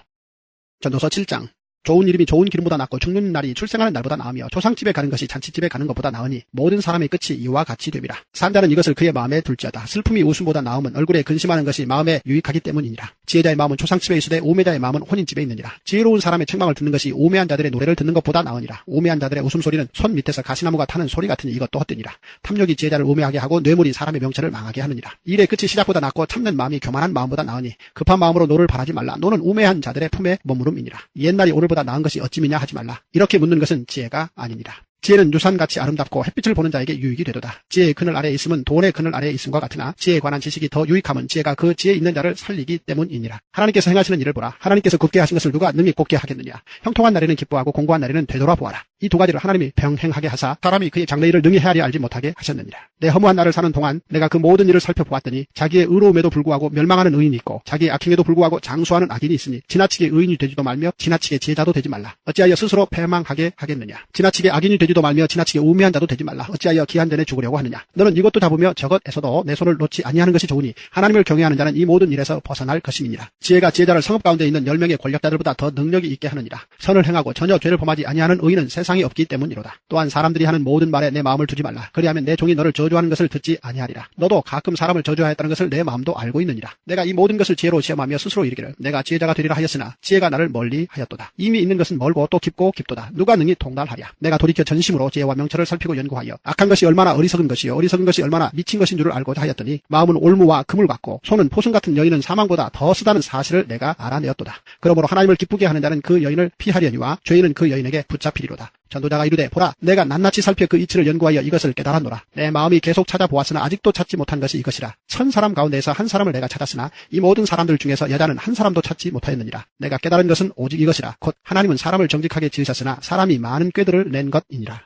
A: 전도서 7장. 좋은 이름이 좋은 기름보다 낫고 죽는 날이 출생하는 날보다 나으며 조상집에 가는 것이 잔치집에 가는 것보다 나으니 모든 사람의 끝이 이와 같이 됨이라. 산자는 이것을 그의 마음에 둘지어다. 슬픔이 웃음보다 나음은 얼굴에 근심하는 것이 마음에 유익하기 때문이니라. 지혜자의 마음은 초상집에 있으되 우매자의 마음은 혼인집에 있느니라. 지혜로운 사람의 책망을 듣는 것이 우매한 자들의 노래를 듣는 것보다 나으니라. 우매한 자들의 웃음소리는 손 밑에서 가시나무가 타는 소리 같으니 이것도 헛되니라. 탐욕이 지혜자를 우매하게 하고 뇌물이 사람의 명철을 망하게 하느니라. 일의 끝이 시작보다 낫고 참는 마음이 교만한 마음보다 나으니 급한 마음으로 노를 바라지 말라. 노는 우매한 자들의 품에 머무름이니라. 옛날이 오늘보다 나은 것이 어찌미냐 하지 말라. 이렇게 묻는 것은 지혜가 아니니라. 지혜는 유산같이 아름답고 햇빛을 보는 자에게 유익이 되도다. 지혜의 그늘 아래에 있음은 돈의 그늘 아래에 있음과 같으나 지혜에 관한 지식이 더 유익함은 지혜가 그 지혜 있는 자를 살리기 때문이니라. 하나님께서 행하시는 일을 보라. 하나님께서 굽게 하신 것을 누가 능히 곱게 하겠느냐. 형통한 날에는 기뻐하고 공고한 날에는 되돌아보아라. 이 두 가지를 하나님이 병행하게 하사 사람이 그의 장래일을 능히 헤아려 알지 못하게 하셨느니라. 내 허무한 날을 사는 동안 내가 그 모든 일을 살펴보았더니 자기의 의로움에도 불구하고 멸망하는 의인이 있고 자기의 악행에도 불구하고 장수하는 악인이 있으니 지나치게 의인이 되지도 말며 지나치게 지혜자도 되지 말라. 어찌하여 스스로 패망하게 하겠느냐. 지나치게 악인이 되지도 말며 지나치게 우매한 자도 되지 말라. 어찌하여 기한 전에 죽으려고 하느냐. 너는 이것도 잡으며 저것에서도 내 손을 놓지 아니하는 것이 좋으니 하나님을 경외하는 자는 이 모든 일에서 벗어날 것임이니라. 지혜가 지혜자를 성읍 가운데 있는 10명의 권력자들보다 더 능력이 있게 하느니라. 선을 행하고 전혀 죄를 범하지 아니하는 의인은 세상 세상에 없기 때문이로다. 또한 사람들이 하는 모든 말에 내 마음을 두지 말라. 그리하면 내 종이 너를 저주하는 것을 듣지 아니하리라. 너도 가끔 사람을 저주하였다는 것을 내 마음도 알고 있느니라. 내가 이 모든 것을 지혜로 시험하며 스스로 이르기를 내가 지혜자가 되리라 하였으나 지혜가 나를 멀리 하였도다. 이미 있는 것은 멀고 또 깊고 깊도다. 누가 능히 통달하랴. 내가 돌이켜 전심으로 지혜와 명철을 살피고 연구하여 악한 것이 얼마나 어리석은 것이요 어리석은 것이 얼마나 미친 것인 줄을 알고자 하였더니 마음은 올무와 금을 같고 손은 포승 같은 여인은 사망보다 더 쓰다는 사실을 내가 알아내었도다. 그러므로 하나님을 기쁘게 하는 자는 그 여인을 피하려니와 죄인은 그 여인에게 붙잡히리로다. 전도자가 이르되 보라 내가 낱낱이 살펴 그 이치를 연구하여 이것을 깨달았노라. 내 마음이 계속 찾아보았으나 아직도 찾지 못한 것이 이것이라. 1000사람 가운데에서 한 사람을 내가 찾았으나 이 모든 사람들 중에서 여자는 한 사람도 찾지 못하였느니라. 내가 깨달은 것은 오직 이것이라. 곧 하나님은 사람을 정직하게 지으셨으나 사람이 많은 꾀들을 낸 것이니라.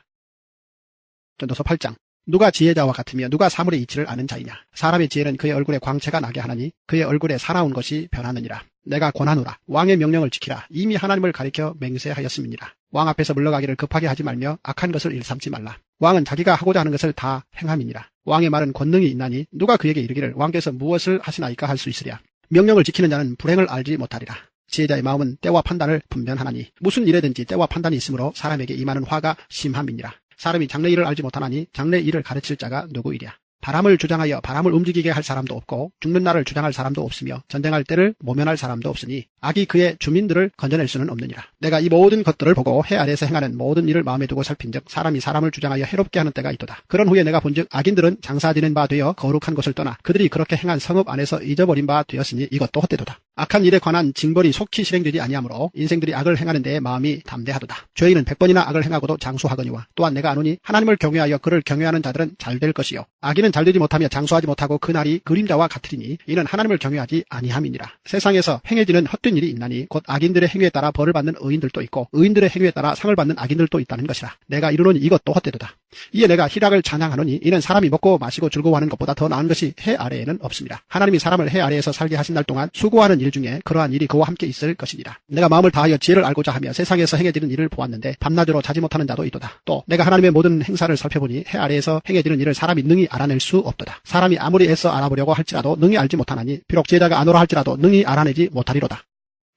A: 전도서 8장. 누가 지혜자와 같으며 누가 사물의 이치를 아는 자이냐. 사람의 지혜는 그의 얼굴에 광채가 나게 하나니 그의 얼굴에 사나운 것이 변하느니라. 내가 권하노라. 왕의 명령을 지키라. 이미 하나님을 가리켜 맹세하였음이니라. 왕 앞에서 물러가기를 급하게 하지 말며 악한 것을 일삼지 말라. 왕은 자기가 하고자 하는 것을 다 행함이니라. 왕의 말은 권능이 있나니 누가 그에게 이르기를 왕께서 무엇을 하시나이까 할 수 있으랴. 명령을 지키는 자는 불행을 알지 못하리라. 지혜자의 마음은 때와 판단을 분별하나니 무슨 일에든지 때와 판단이 있으므로 사람에게 임하는 화가 심함이니라. 사람이 장래 일을 알지 못하나니 장래 일을 가르칠 자가 누구이랴. 바람을 주장하여 바람을 움직이게 할 사람도 없고 죽는 날을 주장할 사람도 없으며 전쟁할 때를 모면할 사람도 없으니 악이 그의 주민들을 건져낼 수는 없느니라. 내가 이 모든 것들을 보고 해 아래에서 행하는 모든 일을 마음에 두고 살핀즉 사람이 사람을 주장하여 해롭게 하는 때가 있도다. 그런 후에 내가 본즉 악인들은 장사지낸 바 되어 거룩한 곳을 떠나 그들이 그렇게 행한 성읍 안에서 잊어버린 바 되었으니 이것도 헛되도다. 악한 일에 관한 징벌이 속히 실행되지 아니하므로 인생들이 악을 행하는 데에 마음이 담대하도다. 죄인은 100번이나 악을 행하고도 장수하거니와 또한 내가 아노니 하나님을 경외하여 그를 경외하는 자들은 잘 될 것이요 악인은 잘되지 못하며 장수하지 못하고 그날이 그림자와 같으리니 이는 하나님을 경외하지 아니함이니라. 세상에서 행해지는 헛된 일이 있나니 곧 악인들의 행위에 따라 벌을 받는 의인들도 있고 의인들의 행위에 따라 상을 받는 악인들도 있다는 것이라. 내가 이르노니 이것도 헛되도다. 이에 내가 희락을 찬양하노니 이는 사람이 먹고 마시고 즐거워하는 것보다 더 나은 것이 해 아래에는 없습니다. 하나님이 사람을 해 아래에서 살게 하신 날 동안 수고하는 일 중에 그러한 일이 그와 함께 있을 것이니라. 내가 마음을 다하여 지혜를 알고자 하며 세상에서 행해지는 일을 보았는데 밤낮으로 자지 못하는 자도 있도다. 또 내가 하나님의 모든 행사를 살펴보니 해 아래에서 행해지는 일을 사람이 능히 알아낼 수 없도다. 사람이 아무리 애써 알아보려고 할지라도 능히 알지 못하나니 비록 지혜자가 아노라 할지라도 능히 알아내지 못하리로다.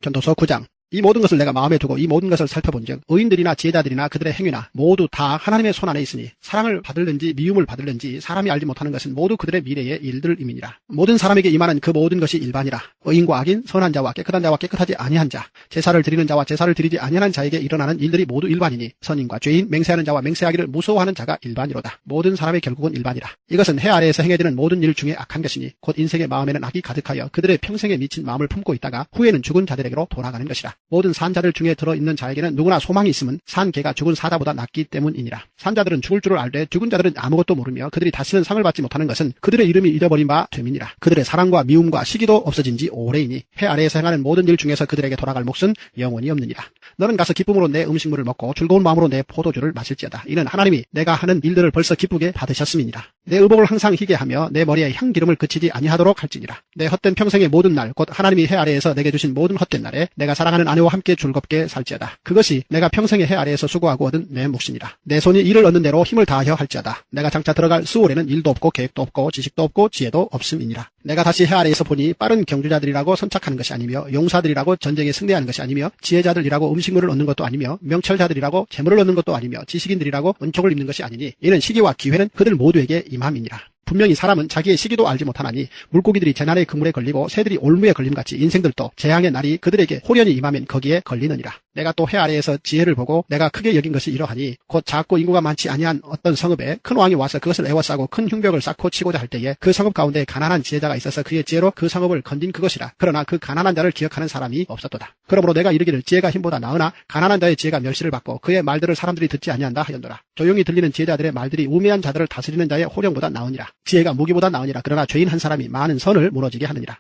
A: 전도서 9장. 이 모든 것을 내가 마음에 두고 이 모든 것을 살펴본즉 의인들이나 지혜자들이나 그들의 행위나 모두 다 하나님의 손 안에 있으니 사랑을 받을는지 미움을 받을는지 사람이 알지 못하는 것은 모두 그들의 미래의 일들임이니라. 모든 사람에게 임하는 그 모든 것이 일반이라. 의인과 악인, 선한 자와 깨끗한 자와 깨끗하지 아니한 자, 제사를 드리는 자와 제사를 드리지 아니하는 자에게 일어나는 일들이 모두 일반이니 선인과 죄인, 맹세하는 자와 맹세하기를 무서워하는 자가 일반이로다. 모든 사람의 결국은 일반이라. 이것은 해 아래에서 행해지는 모든 일 중에 악한 것이니 곧 인생의 마음에는 악이 가득하여 그들의 평생에 미친 마음을 품고 있다가 후에는 죽은 자들에게로 돌아가는 것이라. 모든 산자들 중에 들어있는 자에게는 누구나 소망이 있음은 산 개가 죽은 사자보다 낫기 때문이니라. 산자들은 죽을 줄을 알되 죽은 자들은 아무것도 모르며 그들이 다시는 상을 받지 못하는 것은 그들의 이름이 잃어버린 바 됨이니라. 그들의 사랑과 미움과 시기도 없어진 지 오래이니 해 아래에서 행하는 모든 일 중에서 그들에게 돌아갈 몫은 영원히 없느니라. 너는 가서 기쁨으로 내 음식물을 먹고 즐거운 마음으로 내 포도주를 마실지어다. 이는 하나님이 내가 하는 일들을 벌써 기쁘게 받으셨음이니라. 내 의복을 항상 희게 하며 내 머리에 향기름을 그치지 아니하도록 할지니라. 내 헛된 평생의 모든 날 곧 하나님이 해 아래에서 내게 주신 모든 헛된 날에 내가 사랑하는 아내와 함께 즐겁게 살지어다. 그것이 내가 평생의 해 아래에서 수고하고 얻은 내 몫이니라. 내 손이 일을 얻는 대로 힘을 다하여 할지어다. 내가 장차 들어갈 수월에는 일도 없고 계획도 없고 지식도 없고 지혜도 없음이니라. 내가 다시 해 아래에서 보니 빠른 경주자들이라고 선착하는 것이 아니며 용사들이라고 전쟁에 승리하는 것이 아니며 지혜자들이라고 음식물을 얻는 것도 아니며 명철자들이라고 재물을 얻는 것도 아니며 지식인들이라고 은총을 입는 것이 아니니 이는 시기와 기회는 그들 모두에게 임함이니라. 분명히 사람은 자기의 시기도 알지 못하나니 물고기들이 재난의 그물에 걸리고 새들이 올무에 걸림같이 인생들도 재앙의 날이 그들에게 호련히 임하면 거기에 걸리느니라. 내가 또 해 아래에서 지혜를 보고 내가 크게 여긴 것이 이러하니 곧 작고 인구가 많지 아니한 어떤 성읍에 큰 왕이 와서 그것을 에워싸고 큰 흉벽을 쌓고 치고자 할 때에 그 성읍 가운데 가난한 지혜자가 있어서 그의 지혜로 그 성읍을 건진 그것이라. 그러나 그 가난한 자를 기억하는 사람이 없었도다. 그러므로 내가 이르기를 지혜가 힘보다 나으나 가난한 자의 지혜가 멸시를 받고 그의 말들을 사람들이 듣지 아니한다 하였노라. 조용히 들리는 지혜자들의 말들이 우매한 자들을 다스리는 자의 호령보다 나으니라. 지혜가 무기보다 나으니라. 그러나 죄인 한 사람이 많은 선을 무너지게 하느니라.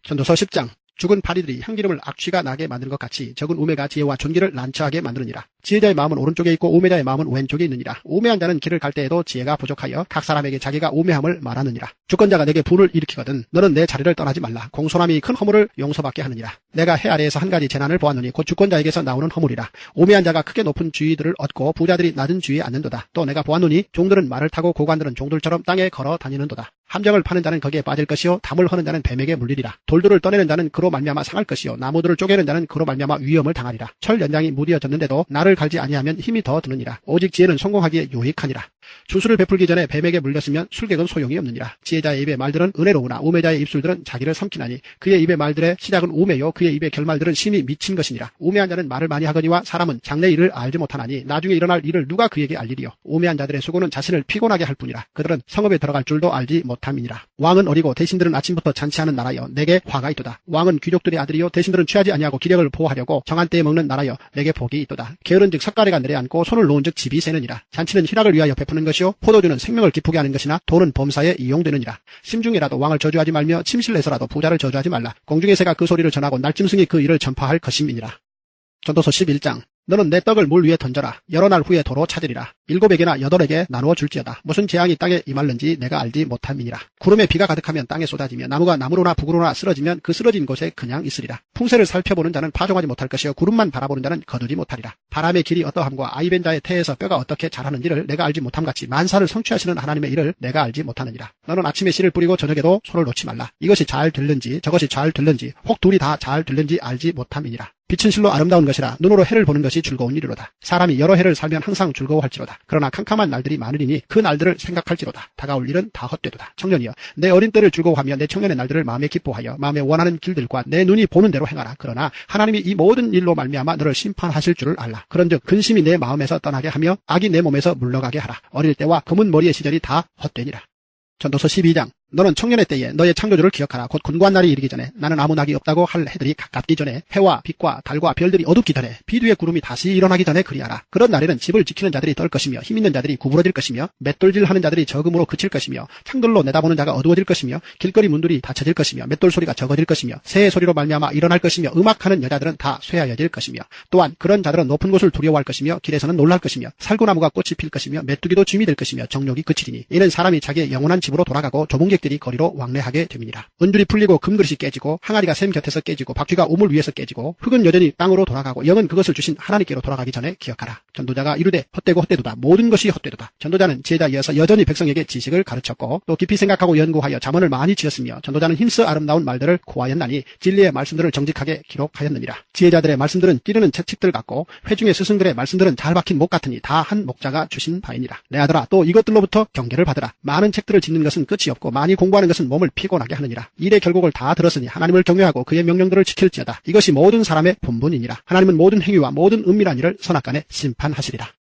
A: 전도서 10장. 죽은 파리들이 향기름을 악취가 나게 만드는 것 같이 적은 우매가 지혜와 존귀를 난처하게 만드느니라. 지혜자의 마음은 오른쪽에 있고 우매자의 마음은 왼쪽에 있느니라. 우매한 자는 길을 갈 때에도 지혜가 부족하여 각 사람에게 자기가 우매함을 말하느니라. 주권자가 내게 분을 일으키거든 너는 내 자리를 떠나지 말라. 공손함이 큰 허물을 용서받게 하느니라. 내가 해 아래에서 한 가지 재난을 보았노니 곧 주권자에게서 나오는 허물이라. 우매한 자가 크게 높은 주위들을 얻고 부자들이 낮은 주위에 앉는도다. 또 내가 보았노니 종들은 말을 타고 고관들은 종들처럼 땅에 걸어 다니는도다. 함정을 파는 자는 거기에 빠질 것이요 담을 허는 자는 뱀에게 물리리라. 돌들을 떠내는 자는 그로 말미암아 상할 것이요 나무들을 쪼개는 자는 그로 말미암아 위험을 당하리라. 철 연장이 무디어졌는데도 나를 갈지 아니하면 힘이 더 드느니라. 오직 지혜는 성공하기에 유익하니라. 주술을 베풀기 전에 뱀에게 물렸으면 술객은 소용이 없느니라. 지혜자의 입의 말들은 은혜로우나 우매자의 입술들은 자기를 삼키나니 그의 입의 말들의 시작은 우매요 그의 입의 결말들은 심히 미친 것이니라. 우매한 자는 말을 많이 하거니와 사람은 장래 일을 알지 못하나니 나중에 일어날 일을 누가 그에게 알리리요. 우매한 자들의 수고는 자신을 피곤하게 할 뿐이라. 그들은 성읍에 들어갈 줄도 알지 못함이니라. 왕은 어리고 대신들은 아침부터 잔치하는 나라여 내게 화가 있도다. 왕은 귀족들의 아들이요 대신들은 취하지 아니하고 기력을 보호하려고 정한 때에 먹는 나라여 내게 복이 있도다. 게으른즉 석가래가 내려앉고 손을 놓은즉 집이 새느니라. 잔치는 희락을 위하여 베푸는 것이요 포도주는 생명을 기쁘게 하는 것이나 돈은 범사에 이용되느니라. 심중에라도 왕을 저주하지 말며 침실내서라도 부자를 저주하지 말라. 공중의 새가 그 소리를 전하고 날짐승이 그 일을 전파할 것임이니라. 전도서 11장. 너는 내 떡을 물 위에 던져라. 여러 날 후에 도로 찾으리라. 7에게나 8에게 나누어 줄지어다. 무슨 재앙이 땅에 임할는지 내가 알지 못함이니라. 구름에 비가 가득하면 땅에 쏟아지며 나무가 나무로나 북으로나 쓰러지면 그 쓰러진 곳에 그냥 있으리라. 풍세를 살펴보는 자는 파종하지 못할 것이요 구름만 바라보는 자는 거두지 못하리라. 바람의 길이 어떠함과 아이벤 자의 태에서 뼈가 어떻게 자라는지를 내가 알지 못함같이 만사를 성취하시는 하나님의 일을 내가 알지 못하느니라. 너는 아침에 씨를 뿌리고 저녁에도 손을 놓지 말라. 이것이 잘 될는지 저것이 잘 될는지 혹 둘이 다 잘 될는지 알지 못함이니라. 빛은 실로 아름다운 것이라 눈으로 해를 보는 것이 즐거운 일이로다. 사람이 여러 해를 살면 항상 즐거워할지로다. 그러나 캄캄한 날들이 많으리니 그 날들을 생각할지로다. 다가올 일은 다 헛되도다. 청년이여 내 어린 때를 즐거워하며 내 청년의 날들을 마음에 기뻐하여 마음에 원하는 길들과 내 눈이 보는 대로 행하라. 그러나 하나님이 이 모든 일로 말미암아 너를 심판하실 줄을 알라. 그런즉 근심이 내 마음에서 떠나게 하며 악이 내 몸에서 물러가게 하라. 어릴 때와 검은 머리의 시절이 다 헛되니라. 전도서 12장. 너는 청년의 때에 너의 창조주를 기억하라. 곧 권고한 날이 이르기 전에 나는 아무 낙이 없다고 할 해들이 가깝기 전에 해와 빛과 달과 별들이 어둡기 전에 비 뒤에 구름이 다시 일어나기 전에 그리하라. 그런 날에는 집을 지키는 자들이 떨 것이며 힘 있는 자들이 구부러질 것이며 맷돌질하는 자들이 적음으로 그칠 것이며 창들로 내다보는 자가 어두워질 것이며 길거리 문들이 닫혀질 것이며 맷돌 소리가 적어질 것이며 새의 소리로 말미암아 일어날 것이며 음악하는 여자들은 다 쇠하여질 것이며 또한 그런 자들은 높은 곳을 두려워할 것이며 길에서는 놀랄 것이며 살구나무가 꽃이 필 것이며 메뚜기도 줌이 될 것이며 정욕이 그치리니 이는 사람이 자기의 영원한 집으로 돌아가고 조문객들이 거리로 왕래하게 됨이니라. 은줄이 풀리고 금그릇이 깨지고 항아리가 샘 곁에서 깨지고 바퀴가 우물 위에서 깨지고 흙은 여전히 땅으로 돌아가고 영은 그것을 주신 하나님께로 돌아가기 전에 기억하라. 전도자가 이르되 헛되고 헛되도다. 모든 것이 헛되도다. 전도자는 지혜자이어서 여전히 백성에게 지식을 가르쳤고 또 깊이 생각하고 연구하여 잠언을 많이 지었으며 전도자는 힘써 아름다운 말들을 고하였나니 진리의 말씀들을 정직하게 기록하였느니라. 지혜자들의 말씀들은 찌르는 채찍들 같고 회중의 스승들의 말씀들은 잘 박힌 목 같으니 다 한 목자가 주신 바이니라. 내 아들아 또 이것들로부터 경계를 받으라. 많은 책들을 짓는 것은 끝이 없고 많이 공부하는 것은 몸을 피곤하게 하느니라. 일의 결국을 다 들었으니 하나님을 경외하고 그의 명령들을 지킬지어다. 이것이 모든 사람의 본분이니라. 하나님은 모든 행위와 모든 은밀한 일을 선악간에 심판하시리라.